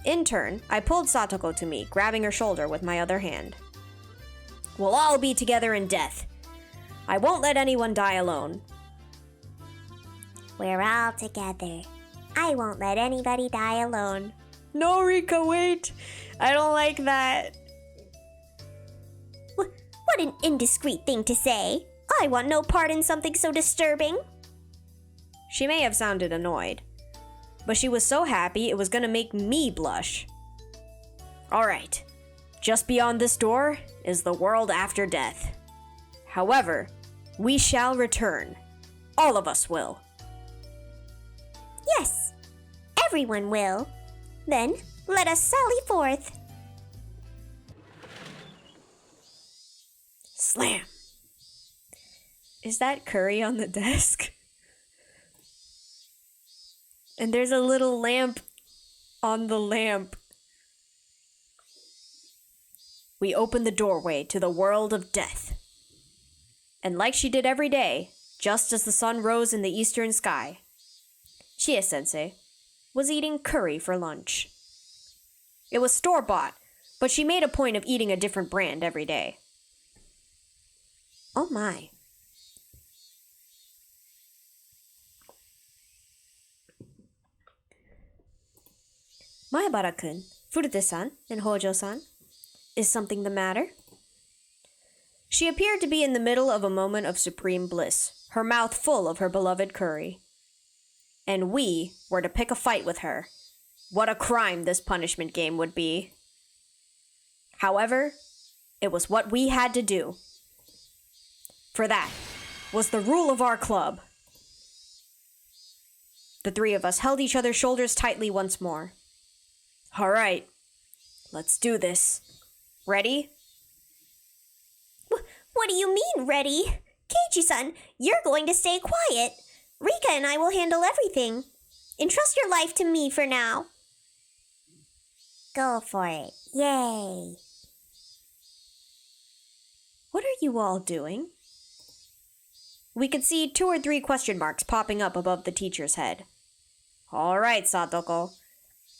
In turn, I pulled Satoko to me, grabbing her shoulder with my other hand. We'll all be together in death. I won't let anyone die alone. We're all together. I won't let anybody die alone. No, Rika, wait. I don't like that. What an indiscreet thing to say. I want no part in something so disturbing. She may have sounded annoyed, but she was so happy it was gonna make me blush. Alright, just beyond this door is the world after death. However, we shall return. All of us will. Yes, everyone will. Then, let us sally forth. Slam! Is that curry on the desk? And there's a little lamp on the lamp. We opened the doorway to the world of death. And like she did every day, just as the sun rose in the eastern sky, Chie-sensei was eating curry for lunch. It was store-bought, but she made a point of eating a different brand every day. Oh my. Maebara-kun, Furute-san, and Hojo-san, is something the matter? She appeared to be in the middle of a moment of supreme bliss, her mouth full of her beloved curry. And we were to pick a fight with her. What a crime this punishment game would be. However, it was what we had to do. For that was the rule of our club. The three of us held each other's shoulders tightly once more. All right, let's do this. Ready? What do you mean, ready? Keiichi-san, you're going to stay quiet. Rika and I will handle everything. Entrust your life to me for now. Go for it. Yay. What are you all doing? We could see 2 or 3 question marks popping up above the teacher's head. All right, Satoko.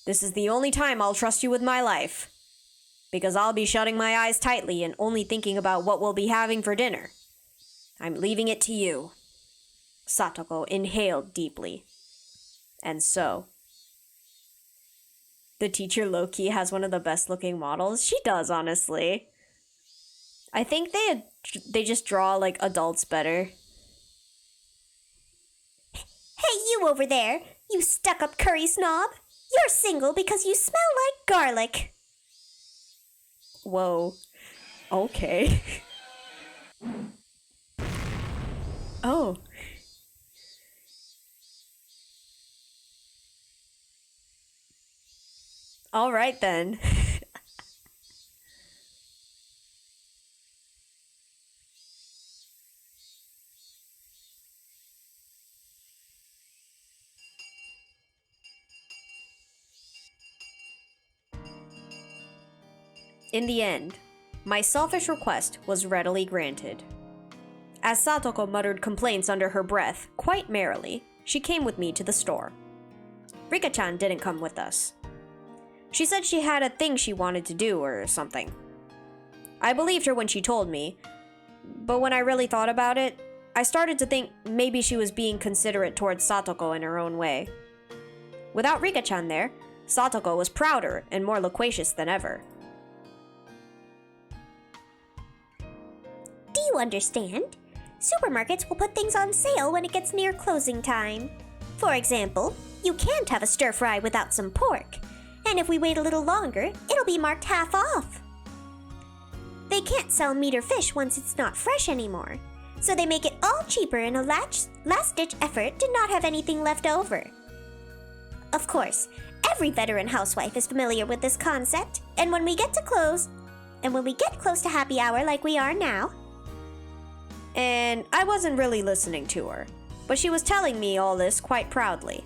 This is the only time I'll trust you with my life. Because I'll be shutting my eyes tightly and only thinking about what we'll be having for dinner. I'm leaving it to you. Satoko inhaled deeply. And so. The teacher low-key has one of the best-looking models. She does, honestly. I think they just draw, like, adults better. Hey, you over there, you stuck-up curry snob. You're single because you smell like garlic. Whoa. Okay. Oh. All right then. In the end, my selfish request was readily granted. As Satoko muttered complaints under her breath, quite merrily, she came with me to the store. Rika-chan didn't come with us. She said she had a thing she wanted to do or something. I believed her when she told me, but when I really thought about it, I started to think maybe she was being considerate towards Satoko in her own way. Without Rika-chan there, Satoko was prouder and more loquacious than ever. Do you understand? Supermarkets will put things on sale when it gets near closing time. For example, you can't have a stir fry without some pork, and if we wait a little longer, it'll be marked half off. They can't sell meat or fish once it's not fresh anymore, so they make it all cheaper in a last-ditch effort to not have anything left over. Of course, every veteran housewife is familiar with this concept, and when we get close to happy hour like we are now, And I wasn't really listening to her, but she was telling me all this quite proudly.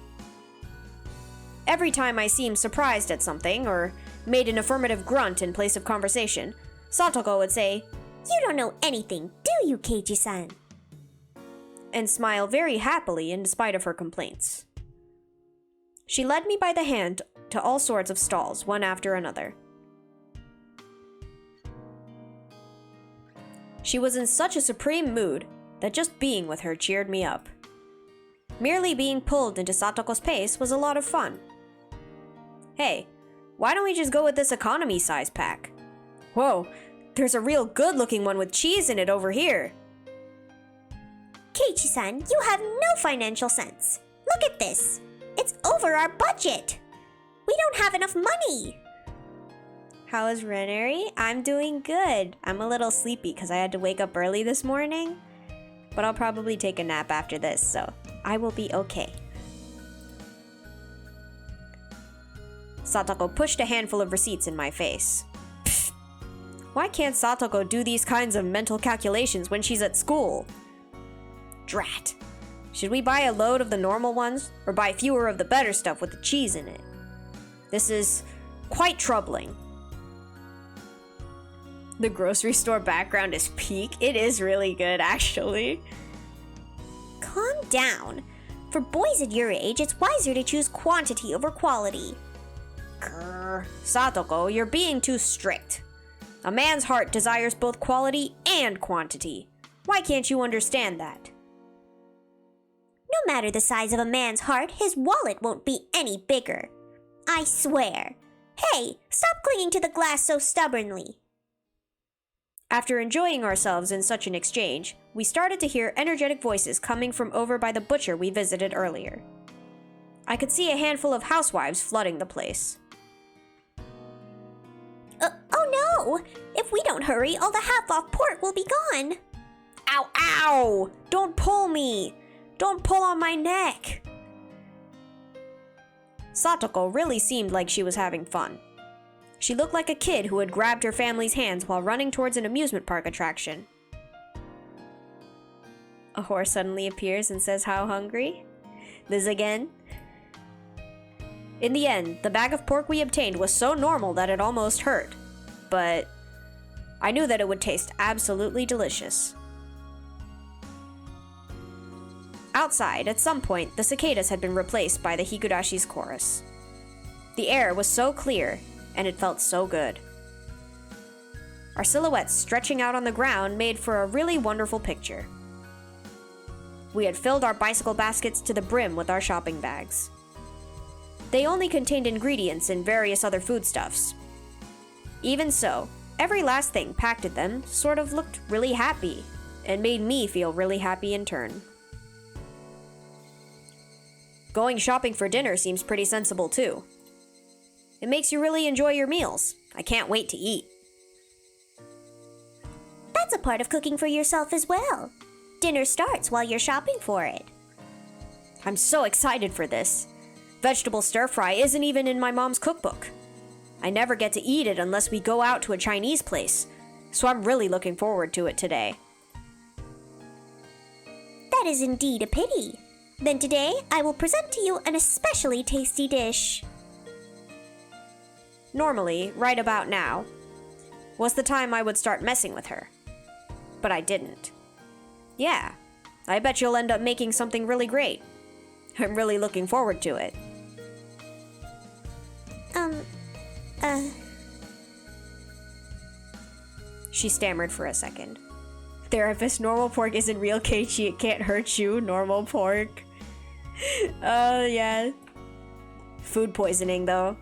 Every time I seemed surprised at something, or made an affirmative grunt in place of conversation, Satoko would say, "You don't know anything, do you, Keiichi-san?" and smile very happily in spite of her complaints. She led me by the hand to all sorts of stalls, one after another. She was in such a supreme mood that just being with her cheered me up. Merely being pulled into Satoko's pace was a lot of fun. Hey, why don't we just go with this economy size pack? Whoa, there's a real good-looking one with cheese in it over here. Keiichi-san, you have no financial sense. Look at this. It's over our budget. We don't have enough money. How is Renary? I'm doing good. I'm a little sleepy because I had to wake up early this morning, but I'll probably take a nap after this, so I will be okay. Satoko pushed a handful of receipts in my face. Pfft. Why can't Satoko do these kinds of mental calculations when she's at school? Drat. Should we buy a load of the normal ones, or buy fewer of the better stuff with the cheese in it? This is quite troubling. The grocery store background is peak. It is really good, actually. Calm down. For boys at your age, it's wiser to choose quantity over quality. Grr. Satoko, you're being too strict. A man's heart desires both quality and quantity. Why can't you understand that? No matter the size of a man's heart, his wallet won't be any bigger. I swear. Hey, stop clinging to the glass so stubbornly. After enjoying ourselves in such an exchange, we started to hear energetic voices coming from over by the butcher we visited earlier. I could see a handful of housewives flooding the place. Oh no! If we don't hurry, all the half-off pork will be gone. Ow, ow! Don't pull me! Don't pull on my neck! Satoko really seemed like she was having fun. She looked like a kid who had grabbed her family's hands while running towards an amusement park attraction. A horse suddenly appears and says, "How hungry?" This again? In the end, the bag of pork we obtained was so normal that it almost hurt. But I knew that it would taste absolutely delicious. Outside, at some point, the cicadas had been replaced by the Higurashi's chorus. The air was so clear, and it felt so good. Our silhouettes stretching out on the ground made for a really wonderful picture. We had filled our bicycle baskets to the brim with our shopping bags. They only contained ingredients and various other foodstuffs. Even so, every last thing packed in them sort of looked really happy, and made me feel really happy in turn. Going shopping for dinner seems pretty sensible too. It makes you really enjoy your meals. I can't wait to eat. That's a part of cooking for yourself as well. Dinner starts while you're shopping for it. I'm so excited for this. Vegetable stir-fry isn't even in my mom's cookbook. I never get to eat it unless we go out to a Chinese place, so I'm really looking forward to it today. That is indeed a pity. Then today, I will present to you an especially tasty dish. Normally, right about now, was the time I would start messing with her. But I didn't. Yeah, I bet you'll end up making something really great. I'm really looking forward to it. She stammered for a second. Therapist, normal pork isn't real, Keiichi. It can't hurt you. Normal pork. Yeah. Food poisoning, though.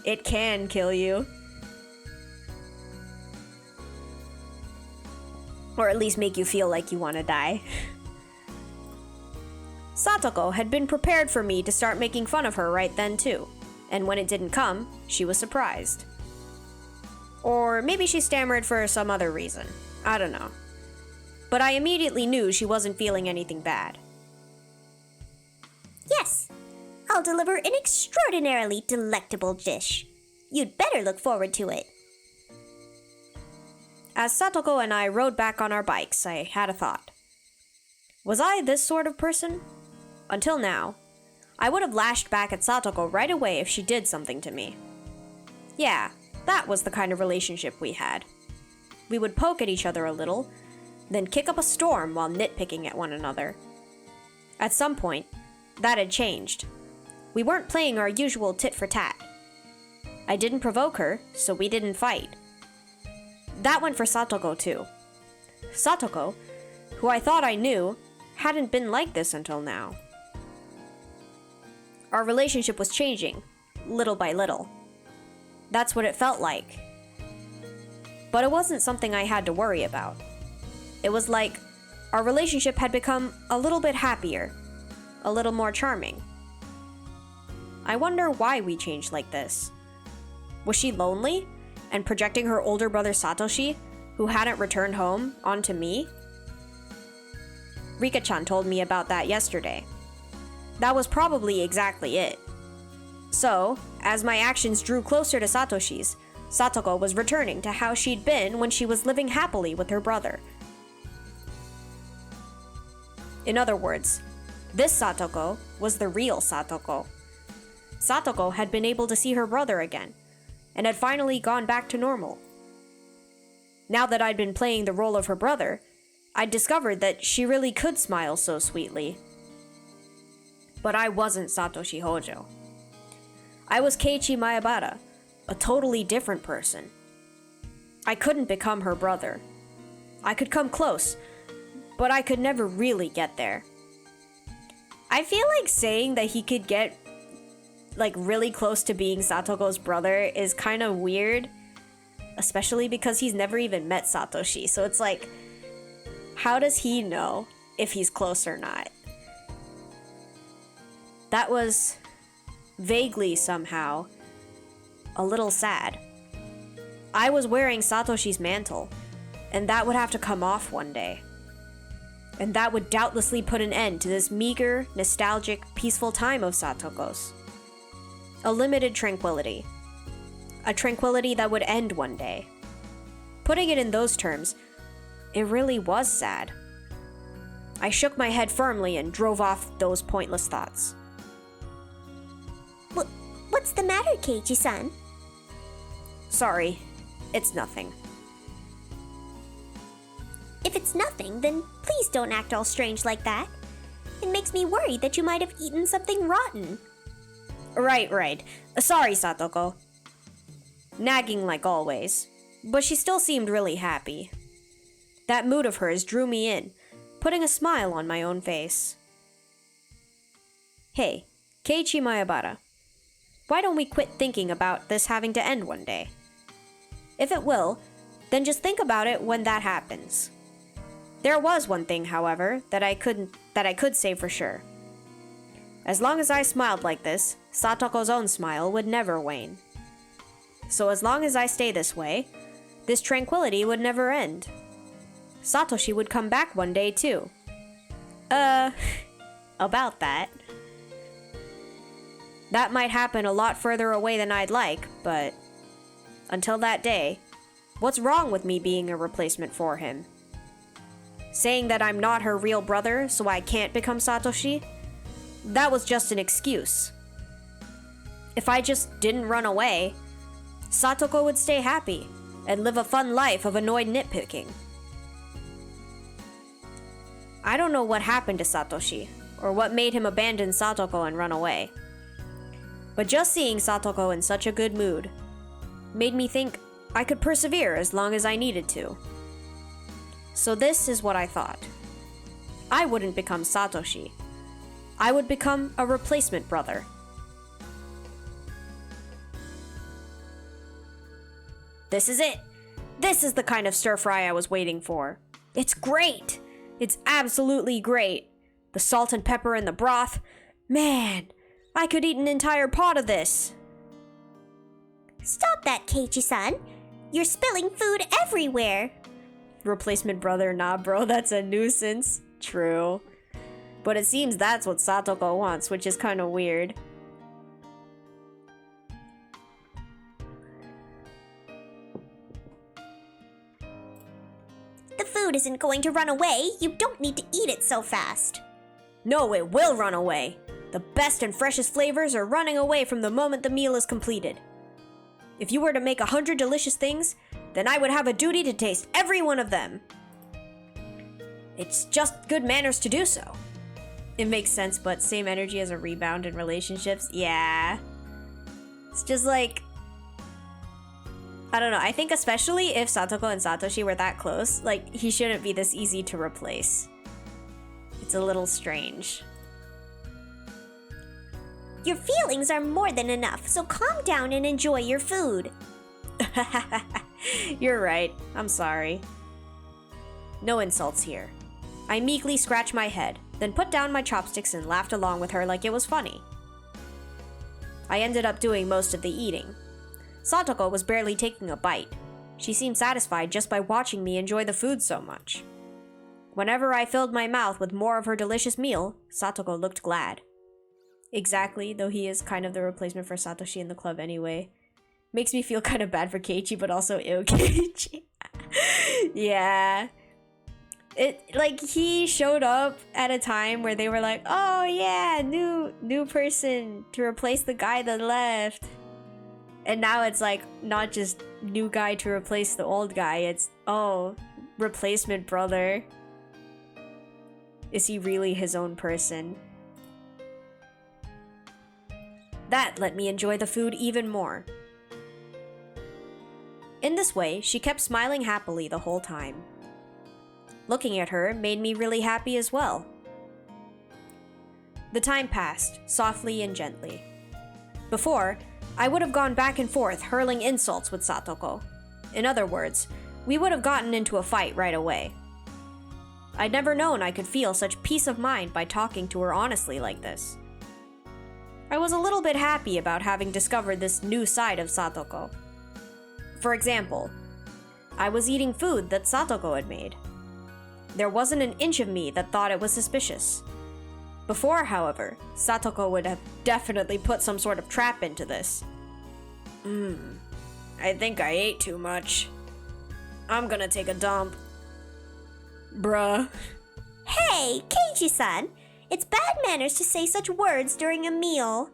It can kill you. Or at least make you feel like you want to die. Satoko had been prepared for me to start making fun of her right then, too. And when it didn't come, she was surprised. Or maybe she stammered for some other reason. I don't know. But I immediately knew she wasn't feeling anything bad. Yes, I'll deliver an extraordinarily delectable dish. You'd better look forward to it. As Satoko and I rode back on our bikes, I had a thought. Was I this sort of person? Until now, I would have lashed back at Satoko right away if she did something to me. Yeah, that was the kind of relationship we had. We would poke at each other a little, then kick up a storm while nitpicking at one another. At some point, that had changed. We weren't playing our usual tit-for-tat. I didn't provoke her, so we didn't fight. That went for Satoko too. Satoko, who I thought I knew, hadn't been like this until now. Our relationship was changing, little by little. That's what it felt like. But it wasn't something I had to worry about. It was like our relationship had become a little bit happier, a little more charming. I wonder why we changed like this. Was she lonely and projecting her older brother Satoshi, who hadn't returned home, onto me? Rika-chan told me about that yesterday. That was probably exactly it. So, as my actions drew closer to Satoshi's, Satoko was returning to how she'd been when she was living happily with her brother. In other words, this Satoko was the real Satoko. Satoko had been able to see her brother again, and had finally gone back to normal. Now that I'd been playing the role of her brother, I'd discovered that she really could smile so sweetly. But I wasn't Satoshi Hojo. I was Keiichi Maebara, a totally different person. I couldn't become her brother. I could come close, but I could never really get there. I feel like saying that he could get really close to being Satoko's brother is kind of weird, especially because he's never even met Satoshi. So it's like, how does he know if he's close or not? That was vaguely somehow a little sad. I was wearing Satoshi's mantle, and that would have to come off one day. And that would doubtlessly put an end to this meager, nostalgic, peaceful time of Satoko's. A limited tranquility. A tranquility that would end one day. Putting it in those terms, it really was sad. I shook my head firmly and drove off those pointless thoughts. What's the matter, Keiichi-san? Sorry, it's nothing. If it's nothing, then please don't act all strange like that. It makes me worried that you might have eaten something rotten. Right. Sorry, Satoko. Nagging like always, but she still seemed really happy. That mood of hers drew me in, putting a smile on my own face. Hey, Keiichi Maebara, why don't we quit thinking about this having to end one day? If it will, then just think about it when that happens. There was one thing, however, that I could say for sure. As long as I smiled like this, Satoko's own smile would never wane. So as long as I stay this way, this tranquility would never end. Satoshi would come back one day too. About that. That might happen a lot further away than I'd like, but until that day, what's wrong with me being a replacement for him? Saying that I'm not her real brother, so I can't become Satoshi? That was just an excuse. If I just didn't run away, Satoko would stay happy and live a fun life of annoyed nitpicking. I don't know what happened to Satoshi, or what made him abandon Satoko and run away. But just seeing Satoko in such a good mood made me think I could persevere as long as I needed to. So this is what I thought. I wouldn't become Satoshi. I would become a replacement brother. This is it! This is the kind of stir-fry I was waiting for. It's great! It's absolutely great! The salt and pepper in the broth. Man, I could eat an entire pot of this! Stop that, Keiichi-san! You're spilling food everywhere! Replacement brother, nah bro, that's a nuisance. True. But it seems that's what Satoko wants, which is kind of weird. The food isn't going to run away. You don't need to eat it so fast. No, it will run away. The best and freshest flavors are running away from the moment the meal is completed. If you were to make 100 delicious things, then I would have a duty to taste every one of them. It's just good manners to do so. It makes sense, but same energy as a rebound in relationships? Yeah. It's just like, I don't know, I think especially if Satoko and Satoshi were that close, like, he shouldn't be this easy to replace. It's a little strange. Your feelings are more than enough, so calm down and enjoy your food. You're right, I'm sorry. No insults here. I meekly scratched my head, then put down my chopsticks and laughed along with her like it was funny. I ended up doing most of the eating. Satoko was barely taking a bite. She seemed satisfied just by watching me enjoy the food so much. Whenever I filled my mouth with more of her delicious meal, Satoko looked glad. Exactly, though he is kind of the replacement for Satoshi in the club anyway. Makes me feel kind of bad for Keiichi, but also ew, Keiichi. Yeah. He showed up at a time where they were like, oh yeah, new person to replace the guy that left. And now it's like, not just new guy to replace the old guy, it's, oh, replacement brother. Is he really his own person? That let me enjoy the food even more. In this way, she kept smiling happily the whole time. Looking at her made me really happy as well. The time passed, softly and gently. Before, I would have gone back and forth hurling insults with Satoko. In other words, we would have gotten into a fight right away. I'd never known I could feel such peace of mind by talking to her honestly like this. I was a little bit happy about having discovered this new side of Satoko. For example, I was eating food that Satoko had made. There wasn't an inch of me that thought it was suspicious. Before, however, Satoko would have definitely put some sort of trap into this. I think I ate too much. I'm gonna take a dump. Bruh. Hey, Keiichi-san! It's bad manners to say such words during a meal.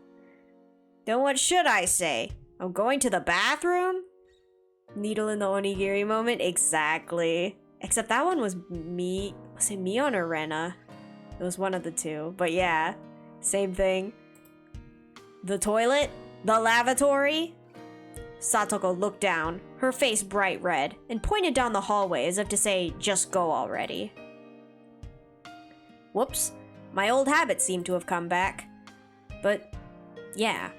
Then what should I say? I'm going to the bathroom? Needle in the onigiri moment? Exactly. Except that one was me. Was it Mion or Rena? It was one of the two. But yeah, same thing. The toilet? The lavatory? Satoko looked down, her face bright red, and pointed down the hallway as if to say, just go already. Whoops. My old habit seemed to have come back. But, yeah.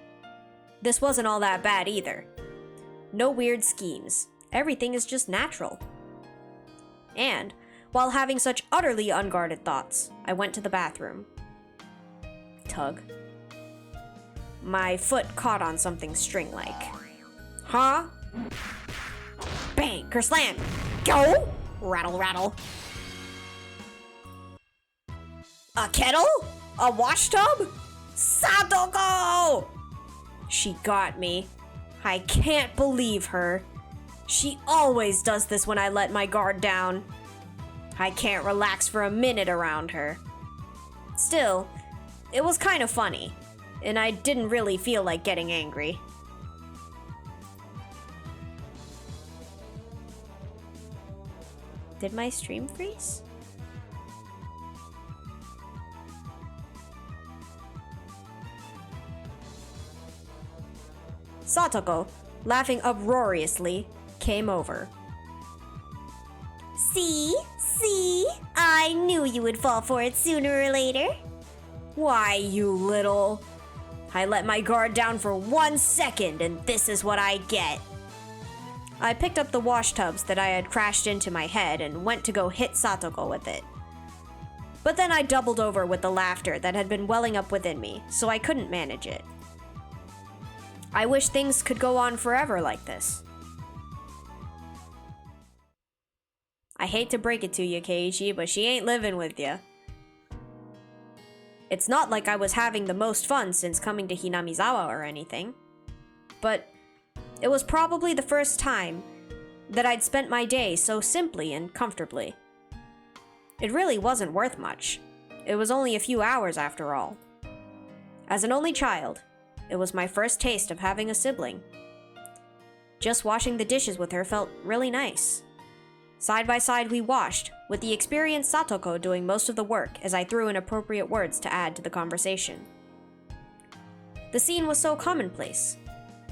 This wasn't all that bad either. No weird schemes. Everything is just natural. And, while having such utterly unguarded thoughts, I went to the bathroom. Tug. My foot caught on something string-like. Huh? Bang! Kerslam! Go! Rattle, rattle. A kettle? A washtub? Satoko! She got me. I can't believe her. She always does this when I let my guard down. I can't relax for a minute around her. Still, it was kind of funny, and I didn't really feel like getting angry. Did my stream freeze? Satoko, laughing uproariously, came over. See? I knew you would fall for it sooner or later. Why, you little... I let my guard down for 1 second, and this is what I get. I picked up the wash tubs that I had crashed into my head and went to go hit Satoko with it. But then I doubled over with the laughter that had been welling up within me, so I couldn't manage it. I wish things could go on forever like this. I hate to break it to you, Keiichi, but she ain't living with you. It's not like I was having the most fun since coming to Hinamizawa or anything. But it was probably the first time that I'd spent my day so simply and comfortably. It really wasn't worth much. It was only a few hours after all. As an only child, it was my first taste of having a sibling. Just washing the dishes with her felt really nice. Side by side we washed, with the experienced Satoko doing most of the work as I threw in appropriate words to add to the conversation. The scene was so commonplace,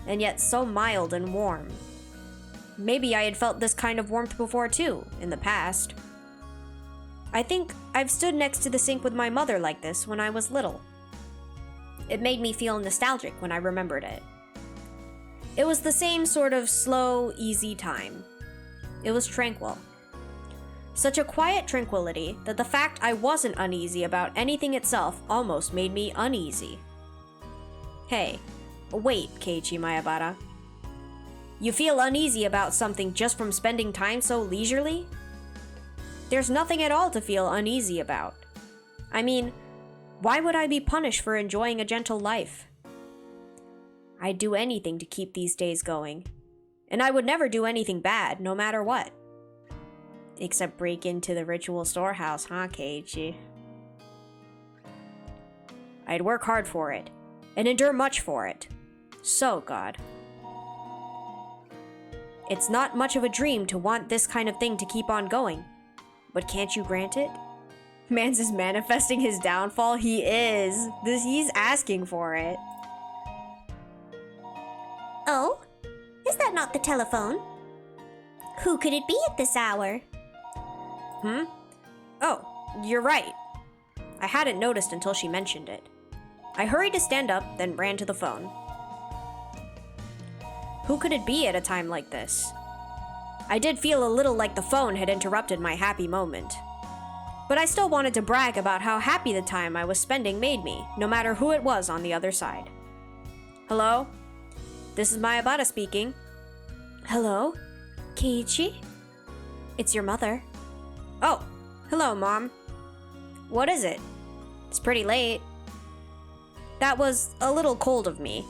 and yet so mild and warm. Maybe I had felt this kind of warmth before too, in the past. I think I've stood next to the sink with my mother like this when I was little. It made me feel nostalgic when I remembered it. It was the same sort of slow, easy time. It was tranquil. Such a quiet tranquility that the fact I wasn't uneasy about anything itself almost made me uneasy. Hey, wait, Keiichi Maebara. You feel uneasy about something just from spending time so leisurely? There's nothing at all to feel uneasy about. I mean, why would I be punished for enjoying a gentle life? I'd do anything to keep these days going. And I would never do anything bad, no matter what. Except break into the ritual storehouse, huh, Keiichi? I'd work hard for it, and endure much for it. So, God. It's not much of a dream to want this kind of thing to keep on going. But can't you grant it? Mans is manifesting his downfall? He is. He's asking for it. Oh? Is that not the telephone? Who could it be at this hour? Oh, you're right. I hadn't noticed until she mentioned it. I hurried to stand up, then ran to the phone. Who could it be at a time like this? I did feel a little like the phone had interrupted my happy moment. But I still wanted to brag about how happy the time I was spending made me, no matter who it was on the other side. Hello? This is Mayabata speaking. Hello? Keiichi? It's your mother. Oh, hello, Mom. What is it? It's pretty late. That was a little cold of me,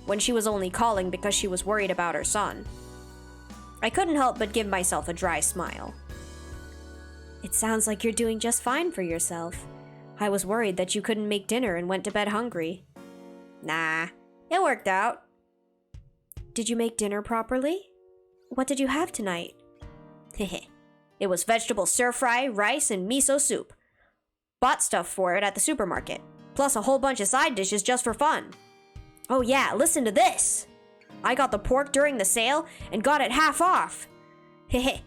when she was only calling because she was worried about her son. I couldn't help but give myself a dry smile. It sounds like you're doing just fine for yourself. I was worried that you couldn't make dinner and went to bed hungry. Nah, it worked out. Did you make dinner properly? What did you have tonight? Hehe. It was vegetable stir-fry, rice, and miso soup. Bought stuff for it at the supermarket, plus a whole bunch of side dishes just for fun. Oh yeah, listen to this! I got the pork during the sale and got it half off. Hehe,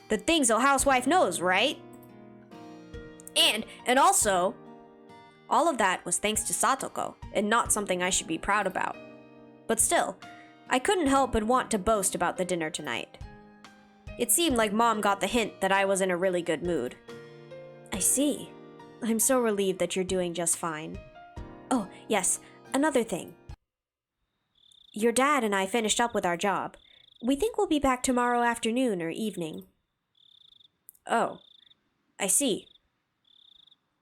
the things a housewife knows, right? And also, all of that was thanks to Satoko, and not something I should be proud about. But still, I couldn't help but want to boast about the dinner tonight. It seemed like Mom got the hint that I was in a really good mood. I see. I'm so relieved that you're doing just fine. Oh, yes, another thing. Your dad and I finished up with our job. We think we'll be back tomorrow afternoon or evening. Oh, I see.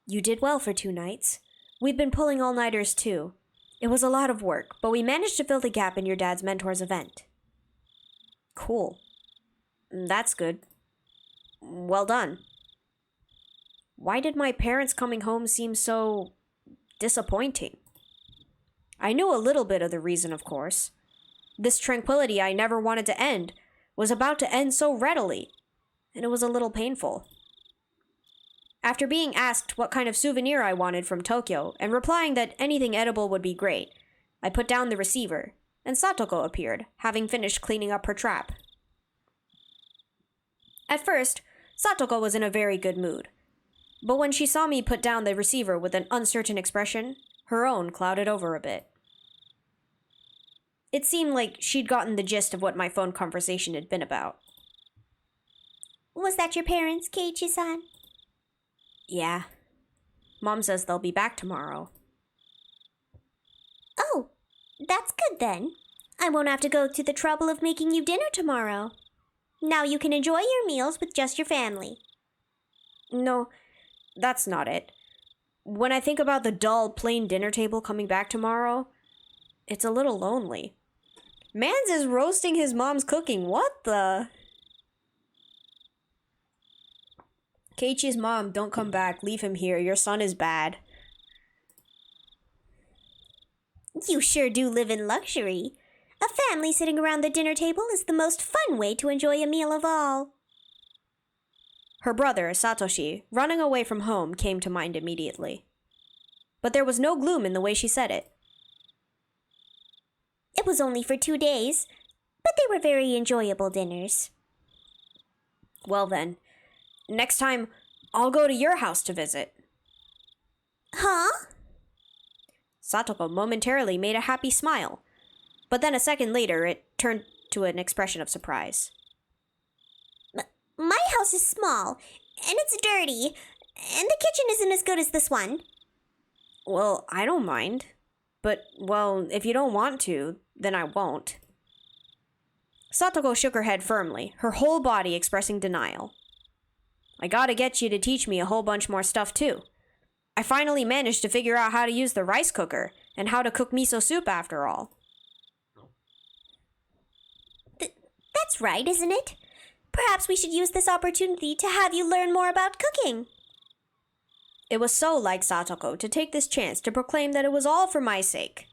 You did well for 2 nights. We've been pulling all-nighters too. It was a lot of work, but we managed to fill the gap in your dad's mentor's event. Cool. That's good. Well done. Why did my parents coming home seem so disappointing? I knew a little bit of the reason, of course. This tranquility I never wanted to end was about to end so readily, and it was a little painful. After being asked what kind of souvenir I wanted from Tokyo and replying that anything edible would be great, I put down the receiver, and Satoko appeared, having finished cleaning up her trap. At first, Satoko was in a very good mood, but when she saw me put down the receiver with an uncertain expression, her own clouded over a bit. It seemed like she'd gotten the gist of what my phone conversation had been about. Was that your parents, Keiichi-san? Yeah. Mom says they'll be back tomorrow. Oh, that's good then. I won't have to go to the trouble of making you dinner tomorrow. Now you can enjoy your meals with just your family. No, that's not it. When I think about the dull, plain dinner table coming back tomorrow, it's a little lonely. Mans is roasting his mom's cooking. What the? Keiichi's mom, don't come back. Leave him here. Your son is bad. You sure do live in luxury. A family sitting around the dinner table is the most fun way to enjoy a meal of all. Her brother, Satoshi, running away from home, came to mind immediately. But there was no gloom in the way she said it. It was only for 2 days, but they were very enjoyable dinners. Well then, next time, I'll go to your house to visit. Huh? Satoko momentarily made a happy smile, but then a second later it turned to an expression of surprise. My house is small, and it's dirty, and the kitchen isn't as good as this one. Well, I don't mind. But, well, if you don't want to, then I won't. Satoko shook her head firmly, her whole body expressing denial. I gotta get you to teach me a whole bunch more stuff, too. I finally managed to figure out how to use the rice cooker, and how to cook miso soup after all. That's right, isn't it? Perhaps we should use this opportunity to have you learn more about cooking. It was so like Satoko to take this chance to proclaim that it was all for my sake.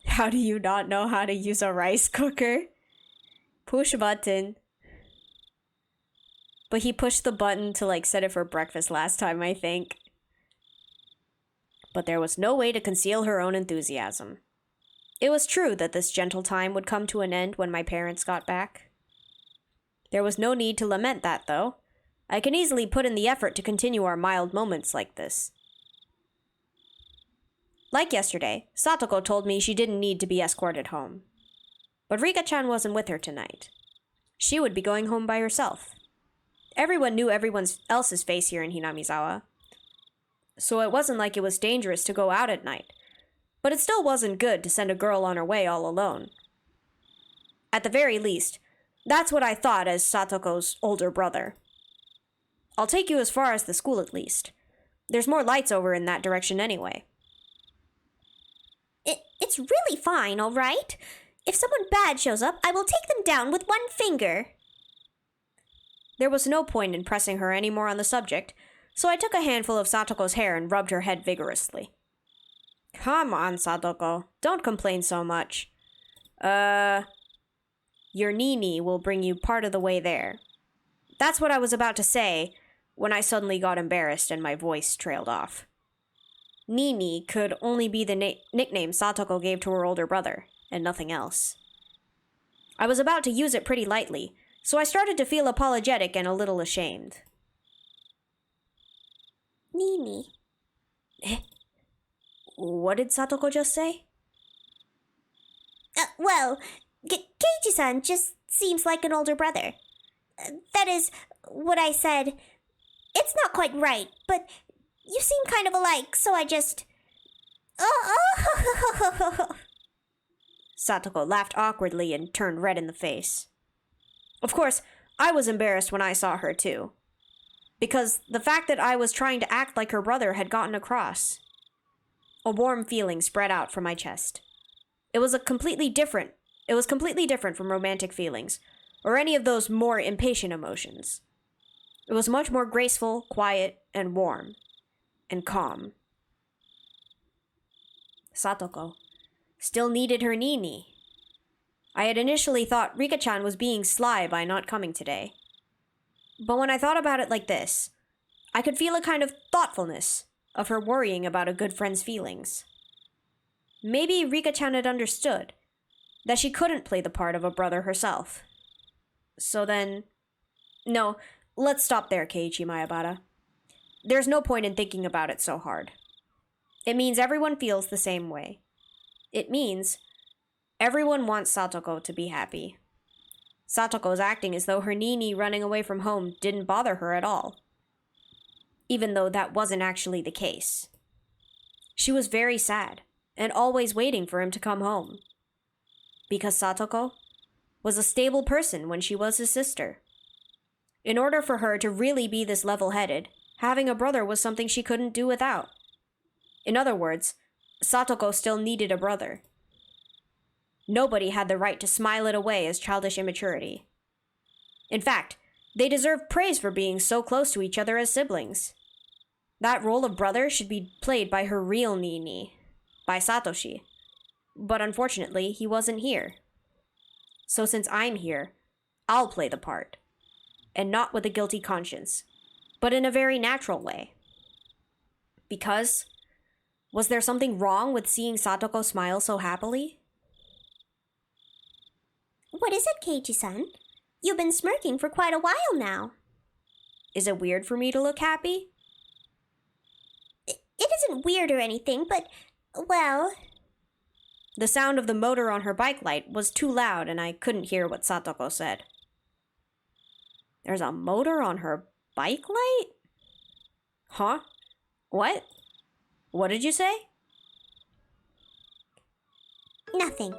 How do you not know how to use a rice cooker? Push button. But he pushed the button to set it for breakfast last time, I think. But there was no way to conceal her own enthusiasm. It was true that this gentle time would come to an end when my parents got back. There was no need to lament that, though. I can easily put in the effort to continue our mild moments like this. Like yesterday, Satoko told me she didn't need to be escorted home. But Rika-chan wasn't with her tonight. She would be going home by herself. Everyone knew everyone else's face here in Hinamizawa. So it wasn't like it was dangerous to go out at night. But it still wasn't good to send a girl on her way all alone. At the very least, that's what I thought as Satoko's older brother. I'll take you as far as the school at least. There's more lights over in that direction anyway. It's really fine, all right? If someone bad shows up, I will take them down with one finger. There was no point in pressing her any more on the subject, so I took a handful of Satoko's hair and rubbed her head vigorously. Come on, Satoko. Don't complain so much. Your Nii will bring you part of the way there. That's what I was about to say when I suddenly got embarrassed and my voice trailed off. Nii could only be the nickname Satoko gave to her older brother, and nothing else. I was about to use it pretty lightly, so I started to feel apologetic and a little ashamed. Nii. What did Satoko just say? Well, Keiichi-san just seems like an older brother. That is what I said. It's not quite right, but you seem kind of alike, so I just... Satoko laughed awkwardly and turned red in the face. Of course, I was embarrassed when I saw her too. Because the fact that I was trying to act like her brother had gotten across. A warm feeling spread out from my chest. It was completely different from romantic feelings, or any of those more impatient emotions. It was much more graceful, quiet, and warm, and calm. Satoko still needed her Nii. I had initially thought Rika-chan was being sly by not coming today. But when I thought about it like this, I could feel a kind of thoughtfulness of her worrying about a good friend's feelings. Maybe Rika-chan had understood that she couldn't play the part of a brother herself. So then... No, let's stop there, Keiichi Maebara. There's no point in thinking about it so hard. It means everyone feels the same way. It means everyone wants Satoko to be happy. Satoko's acting as though her Nii running away from home didn't bother her at all. Even though that wasn't actually the case. She was very sad, and always waiting for him to come home. Because Satoko was a stable person when she was his sister. In order for her to really be this level-headed, having a brother was something she couldn't do without. In other words, Satoko still needed a brother. Nobody had the right to smile it away as childish immaturity. In fact, they deserve praise for being so close to each other as siblings. That role of brother should be played by her real Nii, by Satoshi. But unfortunately, he wasn't here. So since I'm here, I'll play the part. And not with a guilty conscience, but in a very natural way. Because, was there something wrong with seeing Satoko smile so happily? What is it, Keiichi-san? You've been smirking for quite a while now. Is it weird for me to look happy? It isn't weird or anything, but, well... The sound of the motor on her bike light was too loud and I couldn't hear what Satoko said. There's a motor on her bike light? Huh? What? What did you say? Nothing.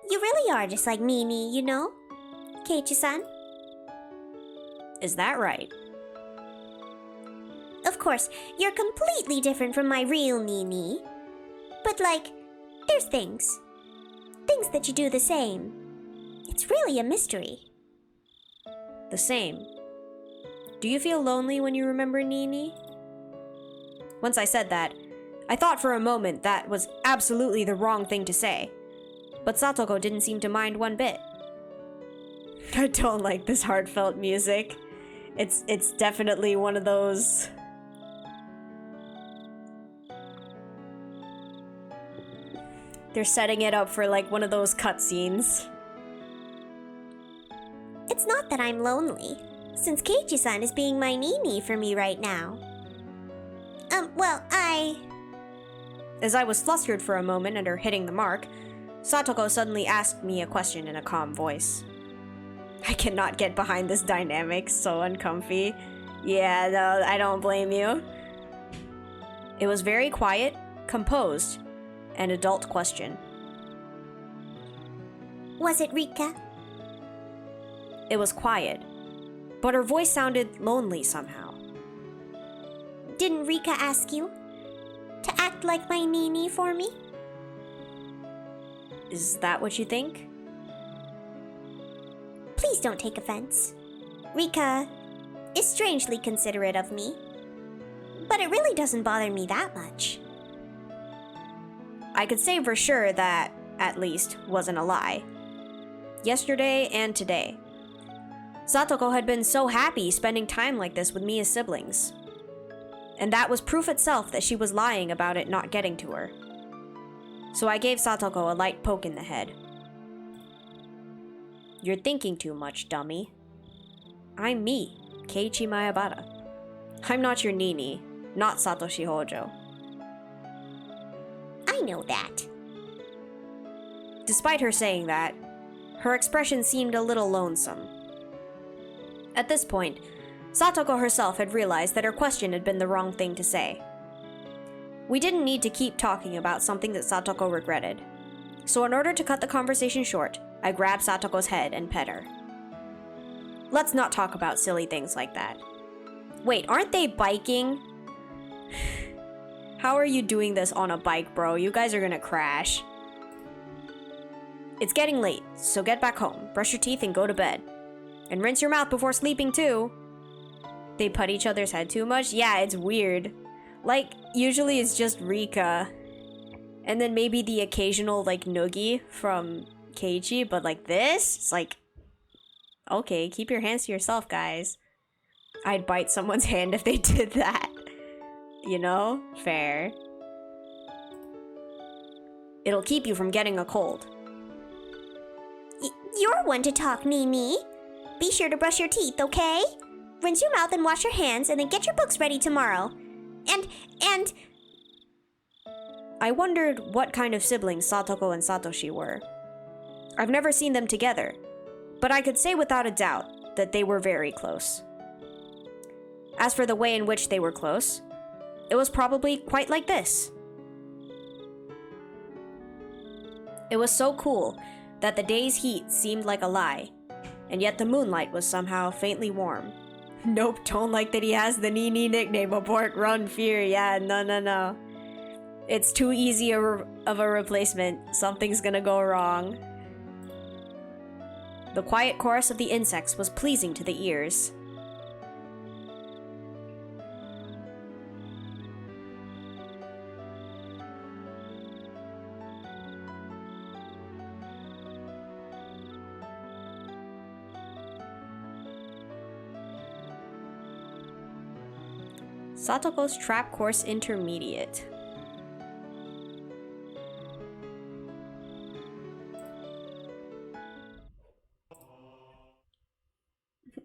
You really are just like Nii, you know? Keiichi-san? Is that right? Of course, you're completely different from my real Nii. But there's things. Things that you do the same. It's really a mystery. The same. Do you feel lonely when you remember Nii? Once I said that, I thought for a moment that was absolutely the wrong thing to say, but Satoko didn't seem to mind one bit. I don't like this heartfelt music. It's definitely one of those... They're setting it up for like one of those cutscenes. It's not that I'm lonely, since Keiichi-san is being my Nii for me right now. As I was flustered for a moment under hitting the mark, Satoko suddenly asked me a question in a calm voice. I cannot get behind this dynamic, so uncomfy. Yeah, no, I don't blame you. It was very quiet, composed, an adult question. Was it Rika? It was quiet, but her voice sounded lonely somehow. Didn't Rika ask you to act like my Nii for me? Is that what you think? Please don't take offense. Rika is strangely considerate of me, but it really doesn't bother me that much. I could say for sure that, at least, wasn't a lie. Yesterday and today, Satoko had been so happy spending time like this with me as siblings. And that was proof itself that she was lying about it not getting to her. So I gave Satoko a light poke in the head. You're thinking too much, dummy. I'm me, Keiichi Maebara. I'm not your Nii, not Satoshi Hojo. I know that. Despite her saying that, her expression seemed a little lonesome. At this point, Satoko herself had realized that her question had been the wrong thing to say. We didn't need to keep talking about something that Satoko regretted. So in order to cut the conversation short, I grabbed Satoko's head and pet her. Let's not talk about silly things like that. Wait, aren't they biking? How are you doing this on a bike, bro? You guys are gonna crash. It's getting late, so get back home, brush your teeth, and go to bed. And rinse your mouth before sleeping too. They put each other's head too much? Yeah, it's weird. Like, usually it's just Rika. And then maybe the occasional, like, noogie from Keiichi, but like this? It's like, okay, keep your hands to yourself, guys. I'd bite someone's hand if they did that. You know? Fair. It'll keep you from getting a cold. You're one to talk, Nii. Be sure to brush your teeth, okay? Rinse your mouth and wash your hands, and then get your books ready tomorrow. And... I wondered what kind of siblings Satoko and Satoshi were. I've never seen them together, but I could say without a doubt that they were very close. As for the way in which they were close, it was probably quite like this. It was so cool that the day's heat seemed like a lie, and yet the moonlight was somehow faintly warm. Nope, don't like that he has the Nii nickname. Abort, run, fear. Yeah, no. It's too easy of a replacement. Something's gonna go wrong. The quiet chorus of the insects was pleasing to the ears. Satoko's Trap Course Intermediate.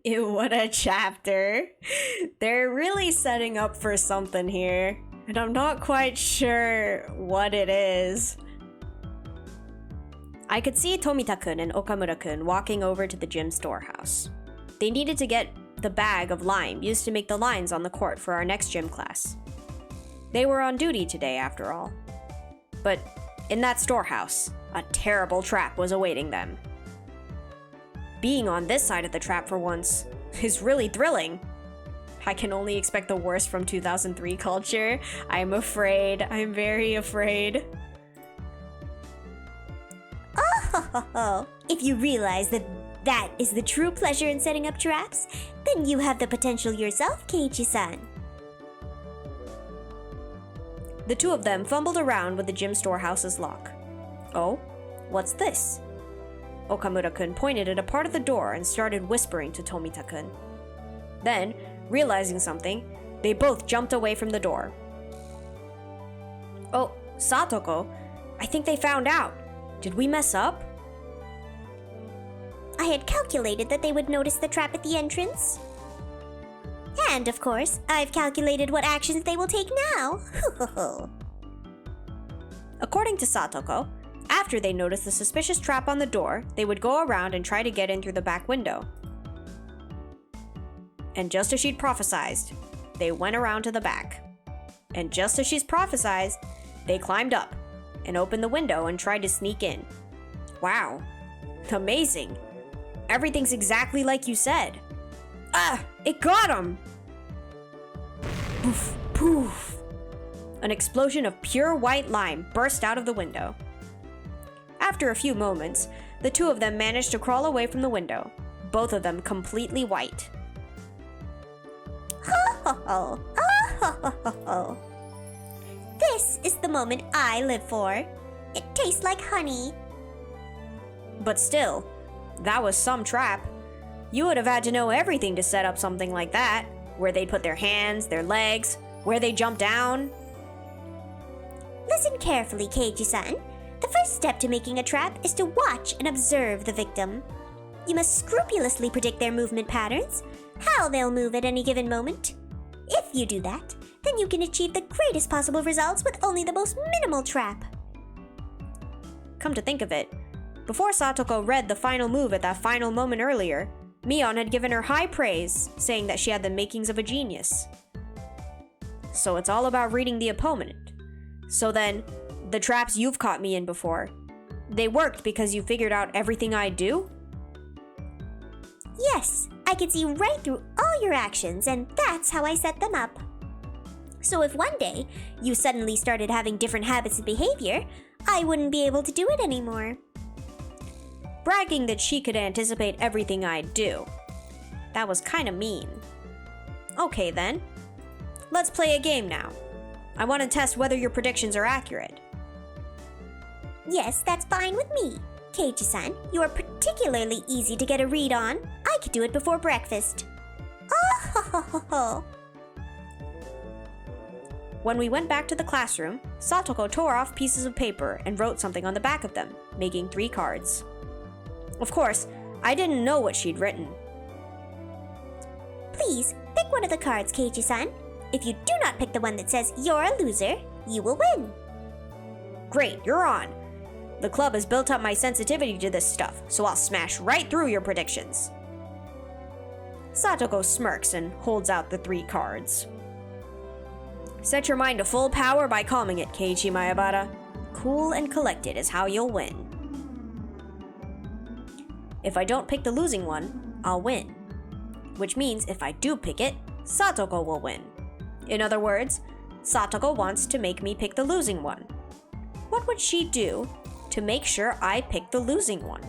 Ew, what a chapter. They're really setting up for something here, and I'm not quite sure what it is. I could see Tomita-kun and Okamura-kun walking over to the gym storehouse. They needed to get the bag of lime used to make the lines on the court for our next gym class. They were on duty today, after all. But in that storehouse, a terrible trap was awaiting them. Being on this side of the trap for once is really thrilling. I can only expect the worst from 2003 culture. I'm afraid. I'm very afraid. Oh, If you realize that that is the true pleasure in setting up traps, then you have the potential yourself, Keiichi-san. The two of them fumbled around with the gym storehouse's lock. Oh, what's this? Okamura-kun pointed at a part of the door and started whispering to Tomita-kun. Then, realizing something, they both jumped away from the door. Oh, Satoko, I think they found out. Did we mess up? I had calculated that they would notice the trap at the entrance. And, of course, I've calculated what actions they will take now. According to Satoko, after they noticed the suspicious trap on the door, they would go around and try to get in through the back window. And just as she'd prophesied, they went around to the back. And just as she's prophesied, they climbed up and opened the window and tried to sneak in. Wow. Amazing. Everything's exactly like you said. Ah! It got him! Poof, poof. An explosion of pure white lime burst out of the window. After a few moments, the two of them managed to crawl away from the window, both of them completely white. This is the moment I live for. It tastes like honey. But still, that was some trap. You would have had to know everything to set up something like that. Where they'd put their hands, their legs, where they jump down. Listen carefully, Keiichi-san. The first step to making a trap is to watch and observe the victim. You must scrupulously predict their movement patterns, how they'll move at any given moment. If you do that, then you can achieve the greatest possible results with only the most minimal trap. Come to think of it, before Satoko read the final move at that final moment earlier, Mion had given her high praise, saying that she had the makings of a genius. So it's all about reading the opponent. So then, the traps you've caught me in before, they worked because you figured out everything I do? Yes, I could see right through all your actions, and that's how I set them up. So if one day you suddenly started having different habits and behavior, I wouldn't be able to do it anymore. Bragging that she could anticipate everything I'd do. That was kinda mean. Okay then. Let's play a game now. I want to test whether your predictions are accurate. Yes, that's fine with me. Keiichi-san, you are particularly easy to get a read on. I could do it before breakfast. Oh, When we went back to the classroom, Satoko tore off pieces of paper and wrote something on the back of them, making 3 cards. Of course, I didn't know what she'd written. Please, pick one of the cards, Keiichi-san. If you do not pick the one that says you're a loser, you will win. Great, you're on. The club has built up my sensitivity to this stuff, so I'll smash right through your predictions. Satoko smirks and holds out the 3 cards. Set your mind to full power by calming it, Keiichi Maebara. Cool and collected is how you'll win. If I don't pick the losing one, I'll win. Which means if I do pick it, Satoko will win. In other words, Satoko wants to make me pick the losing one. What would she do to make sure I pick the losing one?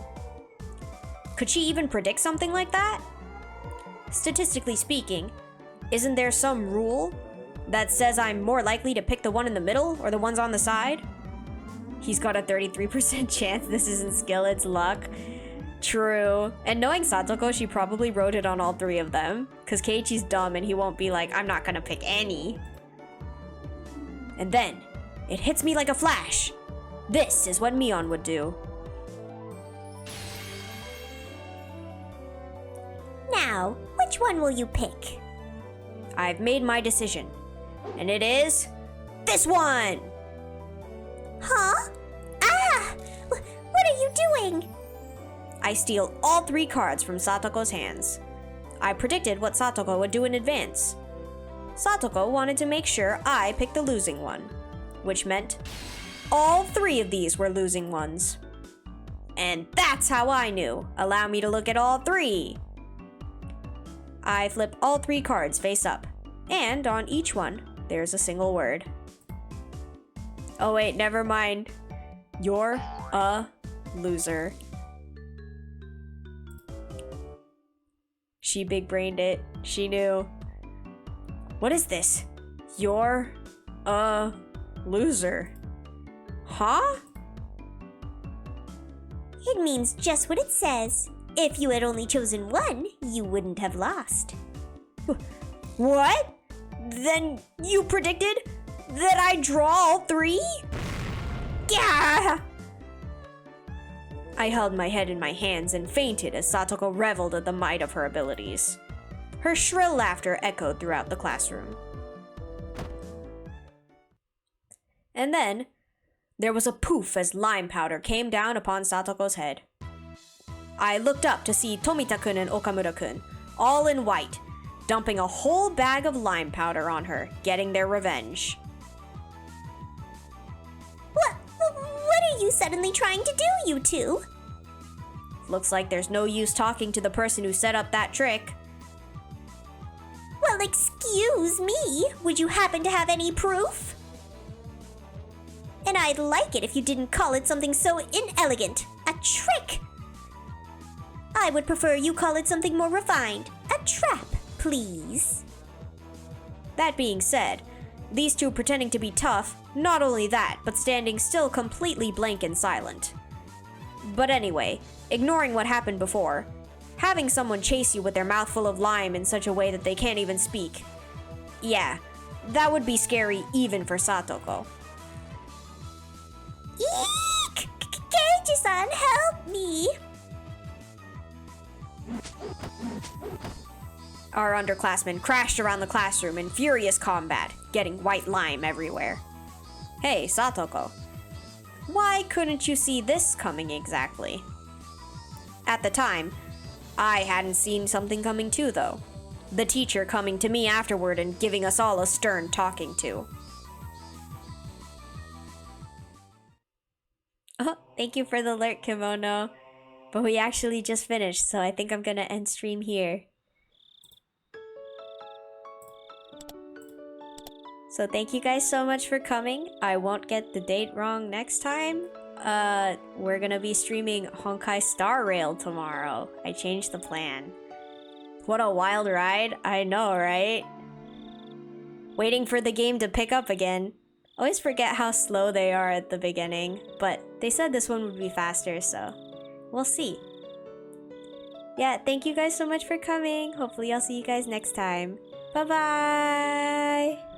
Could she even predict something like that? Statistically speaking, isn't there some rule that says I'm more likely to pick the one in the middle or the ones on the side? He's got a 33% chance this isn't skill, it's luck. True. And knowing Satoko, she probably wrote it on all 3 of them, because Keiichi's dumb and he won't be like, I'm not gonna pick any. And then, it hits me like a flash. This is what Mion would do. Now, which one will you pick? I've made my decision. And it is this one! Huh? Ah! What are you doing? I steal all 3 cards from Satoko's hands. I predicted what Satoko would do in advance. Satoko wanted to make sure I picked the losing one, which meant all 3 of these were losing ones. And that's how I knew. Allow me to look at all 3. I flip all 3 cards face up, and on each one, there's a single word. Oh wait, never mind. You're a loser. She big-brained it. She knew. What is this? You're a loser. Huh? It means just what it says. If you had only chosen one, you wouldn't have lost. What? Then you predicted that I draw all three? Yeah! I held my head in my hands and fainted as Satoko reveled at the might of her abilities. Her shrill laughter echoed throughout the classroom. And then, there was a poof as lime powder came down upon Satoko's head. I looked up to see Tomita-kun and Okamura-kun, all in white, dumping a whole bag of lime powder on her, getting their revenge. What are you suddenly trying to do, you two? Looks like there's no use talking to the person who set up that trick. Well, excuse me. Would you happen to have any proof? And I'd like it if you didn't call it something so inelegant. A trick. I would prefer you call it something more refined. A trap, please. That being said, these two pretending to be tough, not only that, but standing still completely blank and silent. But anyway, ignoring what happened before, having someone chase you with their mouth full of lime in such a way that they can't even speak. Yeah, that would be scary even for Satoko. Eek! Keiichi-san, help me! Our underclassmen crashed around the classroom in furious combat, getting white lime everywhere. Hey, Satoko. Why couldn't you see this coming exactly? At the time, I hadn't seen something coming too, though. The teacher coming to me afterward and giving us all a stern talking to. Oh, thank you for the alert, Kimono. But we actually just finished, so I think I'm gonna end stream here. So thank you guys so much for coming. I won't get the date wrong next time. We're gonna be streaming Honkai Star Rail tomorrow. I changed the plan. What a wild ride. I know, right? Waiting for the game to pick up again. Always forget how slow they are at the beginning, but they said this one would be faster, so we'll see. Yeah, thank you guys so much for coming. Hopefully I'll see you guys next time. Bye-bye!